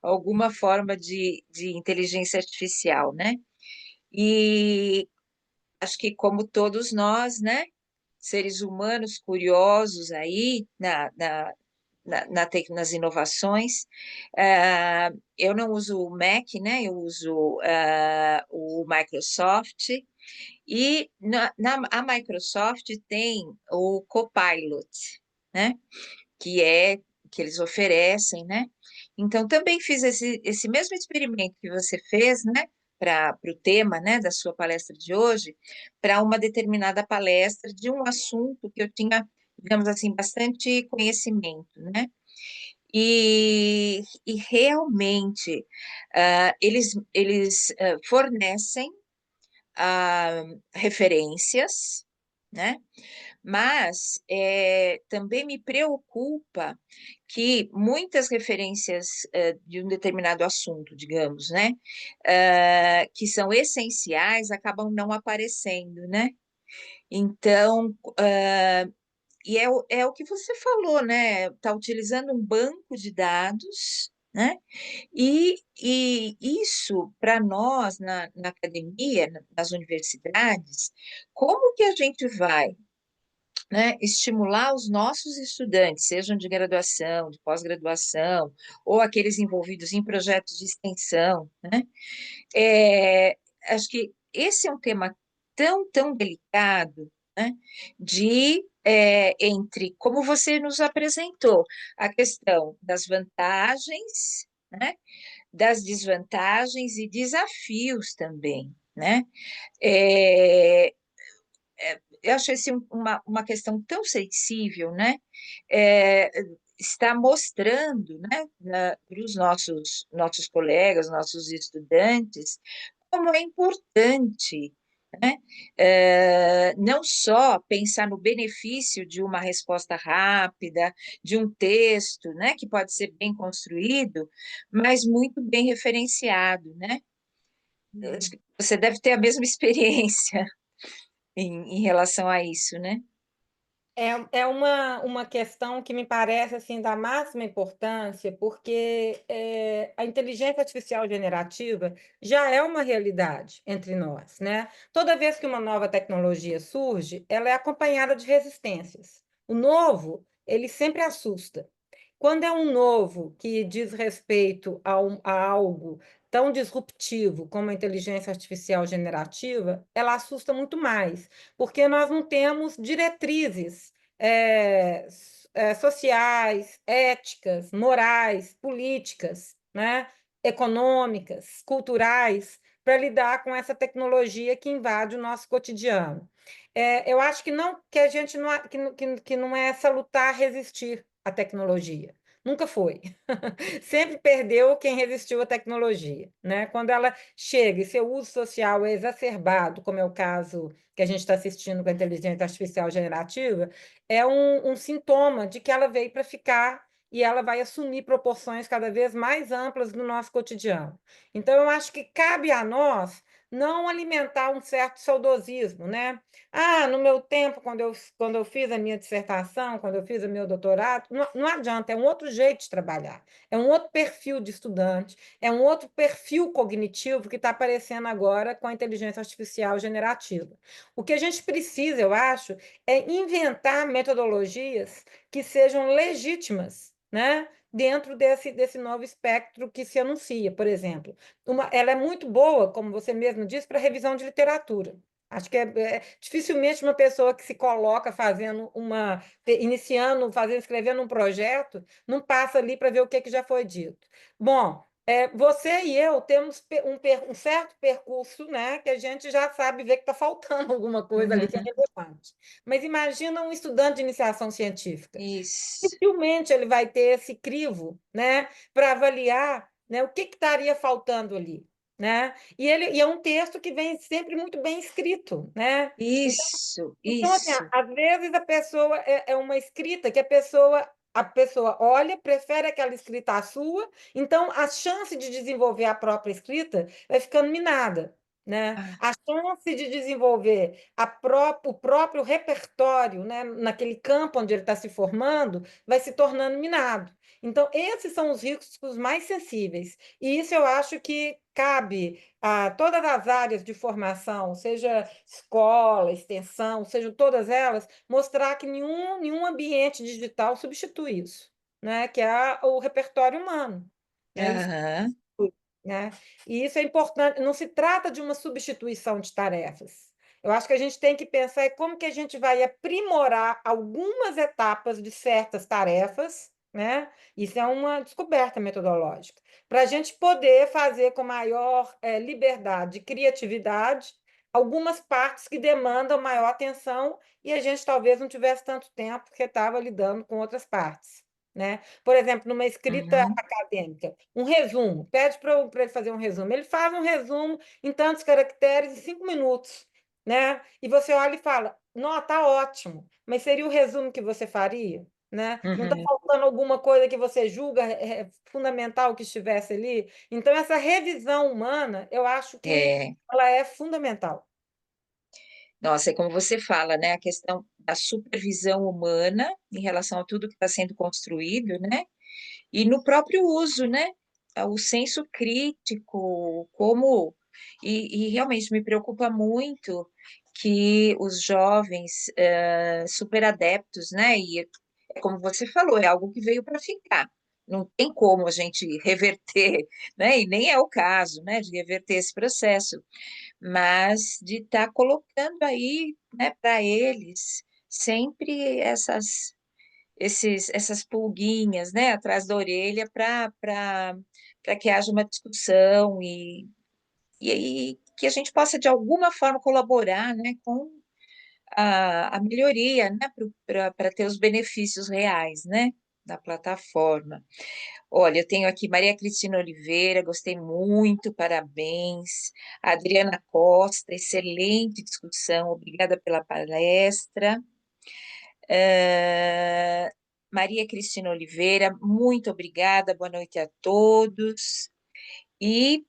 alguma forma de inteligência artificial, né? E acho que como todos nós, né, seres humanos curiosos aí nas inovações. Eu não uso o Mac, né? Eu uso o Microsoft, e a Microsoft tem o Copilot, né? Que é que eles oferecem, né? Então, também fiz esse mesmo experimento que você fez, né? Para o tema, né, da sua palestra de hoje, para uma determinada palestra de um assunto que eu tinha, digamos assim, bastante conhecimento, né? E realmente, eles fornecem referências, né? Mas também me preocupa que muitas referências de um determinado assunto, digamos, né, que são essenciais, acabam não aparecendo, né? Então, é o que você falou, né? Está utilizando um banco de dados, né? E isso, para nós, na academia, nas universidades, como que a gente vai, né, estimular os nossos estudantes, sejam de graduação, de pós-graduação, ou aqueles envolvidos em projetos de extensão, né? É, acho que esse é um tema tão delicado, né, entre, como você nos apresentou, a questão das vantagens, né, das desvantagens e desafios também, né? É, eu acho esse uma questão tão sensível, né? É, está mostrando, né, para os nossos colegas, nossos estudantes, como é importante, né? Não só pensar no benefício de uma resposta rápida, de um texto, né, que pode ser bem construído, mas muito bem referenciado, né? Acho que você deve ter a mesma experiência em relação a isso, né? É uma questão que me parece assim da máxima importância, porque a inteligência artificial generativa já é uma realidade entre nós, né? Toda vez que uma nova tecnologia surge, ela é acompanhada de resistências. O novo, ele sempre assusta. Quando é um novo que diz respeito a algo tão disruptivo como a inteligência artificial generativa, ela assusta muito mais, porque nós não temos diretrizes sociais, éticas, morais, políticas, né, econômicas, culturais, para lidar com essa tecnologia que invade o nosso cotidiano. Eu acho que não que a gente não, que não é salutar resistir à tecnologia. Nunca foi. Sempre perdeu quem resistiu à tecnologia, né? Quando ela chega e seu uso social é exacerbado, como é o caso que a gente está assistindo com a inteligência artificial generativa, é um sintoma de que ela veio para ficar e ela vai assumir proporções cada vez mais amplas no nosso cotidiano. Então, eu acho que cabe a nós não alimentar um certo saudosismo, né? Ah, no meu tempo, quando eu fiz a minha dissertação, quando eu fiz o meu doutorado, não adianta, é um outro jeito de trabalhar, é um outro perfil de estudante, é um outro perfil cognitivo que está aparecendo agora com a inteligência artificial generativa. O que a gente precisa, eu acho, é inventar metodologias que sejam legítimas, né? Dentro desse novo espectro que se anuncia, por exemplo. Ela é muito boa, como você mesmo disse, para revisão de literatura. Acho que dificilmente uma pessoa que se coloca escrevendo um projeto, não passa ali para ver o que já foi dito. Bom, você e eu temos um certo percurso, né, que a gente já sabe ver que está faltando alguma coisa ali que é Uhum. relevante. Mas imagina um estudante de iniciação científica. Isso, Dificilmente ele vai ter esse crivo, né, para avaliar, né, o que estaria faltando ali, né? E é um texto que vem sempre muito bem escrito, né? isso, Então, assim, isso. às vezes a pessoa é uma escrita que a pessoa olha, prefere aquela escrita à sua, então a chance de desenvolver a própria escrita vai ficando minada, né? Ah, A chance de desenvolver o próprio repertório, né, naquele campo onde ele está se formando, vai se tornando minado. Então, esses são os riscos mais sensíveis. E isso eu acho que cabe a todas as áreas de formação, seja escola, extensão, sejam todas elas, mostrar que nenhum ambiente digital substitui isso, né, que é o repertório humano, né? Isso, Aham, né? E isso é importante, não se trata de uma substituição de tarefas. Eu acho que a gente tem que pensar em como que a gente vai aprimorar algumas etapas de certas tarefas, né? Isso é uma descoberta metodológica, para a gente poder fazer com maior liberdade e criatividade algumas partes que demandam maior atenção e a gente talvez não tivesse tanto tempo porque estava lidando com outras partes, né? Por exemplo, numa escrita uhum, acadêmica, um resumo, pede para ele fazer um resumo. Ele faz um resumo em tantos caracteres em 5 minutos, né? E você olha e fala, não, tá ótimo, mas seria o resumo que você faria? Né? Não está uhum. faltando alguma coisa que você julga fundamental que estivesse ali? Então, essa revisão humana, eu acho que É, ela é fundamental. nossa, é como você fala, né? A questão da supervisão humana em relação a tudo que está sendo construído, né? E no próprio uso, né? O senso crítico, como. E realmente me preocupa muito que os jovens super adeptos, né? E é como você falou, é algo que veio para ficar. Não tem como a gente reverter, né? E nem é o caso, né? De reverter esse processo, mas de estar colocando aí, né, para eles sempre essas pulguinhas, né, atrás da orelha para que haja uma discussão e aí que a gente possa de alguma forma colaborar, né, com a melhoria, né, para ter os benefícios reais, né, da plataforma. Olha, eu tenho aqui Maria Cristina Oliveira, gostei muito, parabéns. Adriana Costa, excelente discussão, obrigada pela palestra. Eh, Maria Cristina Oliveira, muito obrigada, boa noite a todos. E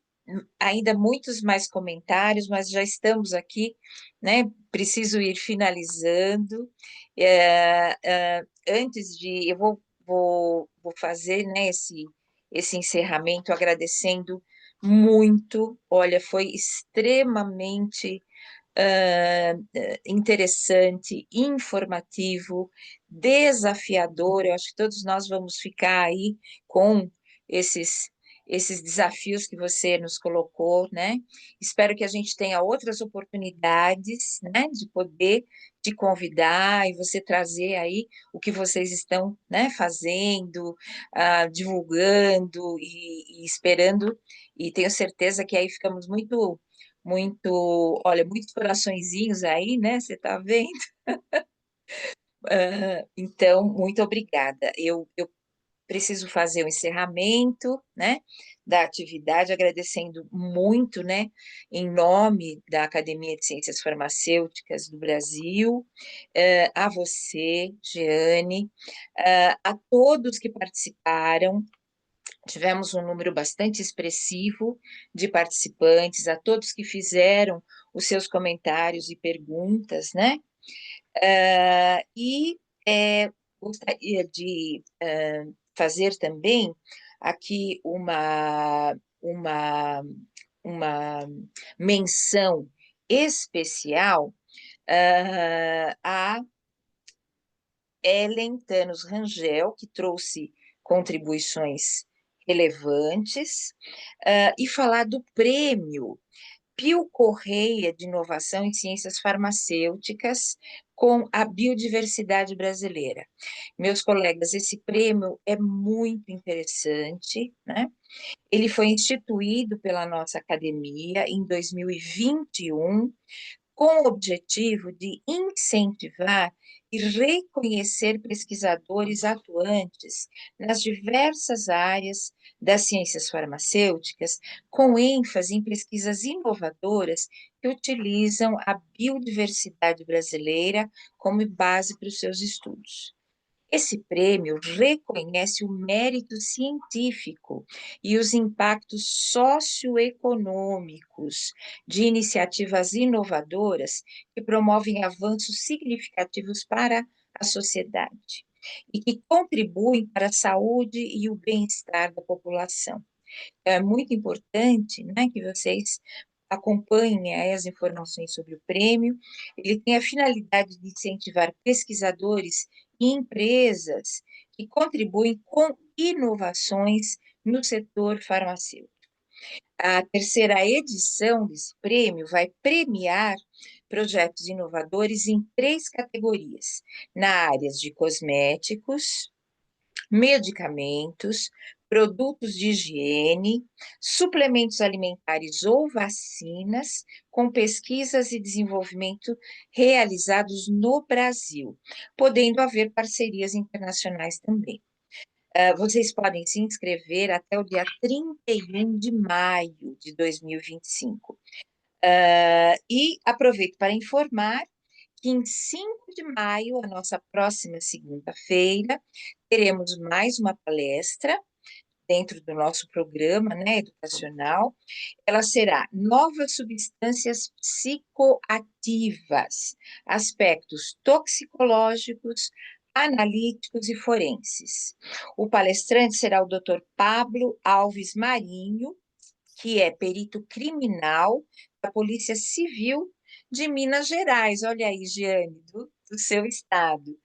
ainda muitos mais comentários, mas já estamos aqui, né? Preciso ir finalizando. Antes de, vou fazer, né, esse encerramento agradecendo muito. Olha, foi extremamente interessante, informativo, desafiador. Eu acho que todos nós vamos ficar aí com esses desafios que você nos colocou, né? Espero que a gente tenha outras oportunidades, né, de poder te convidar e você trazer aí o que vocês estão, né, fazendo, divulgando e esperando, e tenho certeza que aí ficamos olha, muitos coraçõezinhos aí, né? Você está vendo? Então, muito obrigada. Eu preciso fazer o encerramento, né, da atividade, agradecendo muito, né, em nome da Academia de Ciências Farmacêuticas do Brasil, a você, Jeane, a todos que participaram. Tivemos um número bastante expressivo de participantes, a todos que fizeram os seus comentários e perguntas, né? E gostaria de fazer também aqui uma menção especial a Ellen Thanos Rangel, que trouxe contribuições relevantes, e falar do prêmio Pio Correia de Inovação em Ciências Farmacêuticas com a biodiversidade brasileira. Meus colegas, esse prêmio é muito interessante, né? Ele foi instituído pela nossa academia em 2021 com o objetivo de incentivar e reconhecer pesquisadores atuantes nas diversas áreas das ciências farmacêuticas, com ênfase em pesquisas inovadoras que utilizam a biodiversidade brasileira como base para os seus estudos. Esse prêmio reconhece o mérito científico e os impactos socioeconômicos de iniciativas inovadoras que promovem avanços significativos para a sociedade e que contribuem para a saúde e o bem-estar da população. É muito importante, né, que vocês acompanhem aí as informações sobre o prêmio. Ele tem a finalidade de incentivar pesquisadores e empresas que contribuem com inovações no setor farmacêutico. A terceira edição desse prêmio vai premiar projetos inovadores em 3 categorias, na áreas de cosméticos, medicamentos, produtos de higiene, suplementos alimentares ou vacinas, com pesquisas e desenvolvimento realizados no Brasil, podendo haver parcerias internacionais também. Vocês podem se inscrever até o dia 31 de maio de 2025. E aproveito para informar que em 5 de maio, a nossa próxima segunda-feira, teremos mais uma palestra dentro do nosso programa, né, educacional. Ela será Novas Substâncias Psicoativas, Aspectos Toxicológicos, Analíticos e Forenses. O palestrante será o Dr. Pablo Alves Marinho, que é perito criminal da Polícia Civil de Minas Gerais. Olha aí, Giane, do seu estado,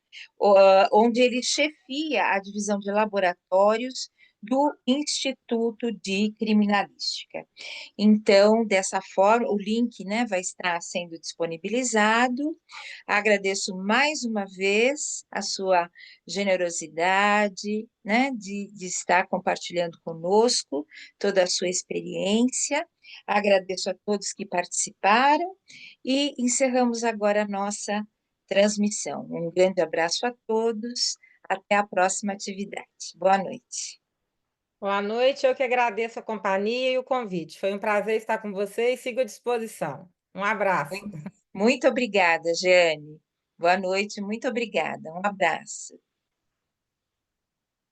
onde ele chefia a divisão de laboratórios do Instituto de Criminalística. Então, dessa forma, o link, né, vai estar sendo disponibilizado. Agradeço mais uma vez a sua generosidade, né, de estar compartilhando conosco toda a sua experiência. Agradeço a todos que participaram e encerramos agora a nossa transmissão. Um grande abraço a todos. Até a próxima atividade. Boa noite. Boa noite, eu que agradeço a companhia e o convite. Foi um prazer estar com você e sigo à disposição. Um abraço. Muito obrigada, Jeane. Boa noite, muito obrigada. Um abraço.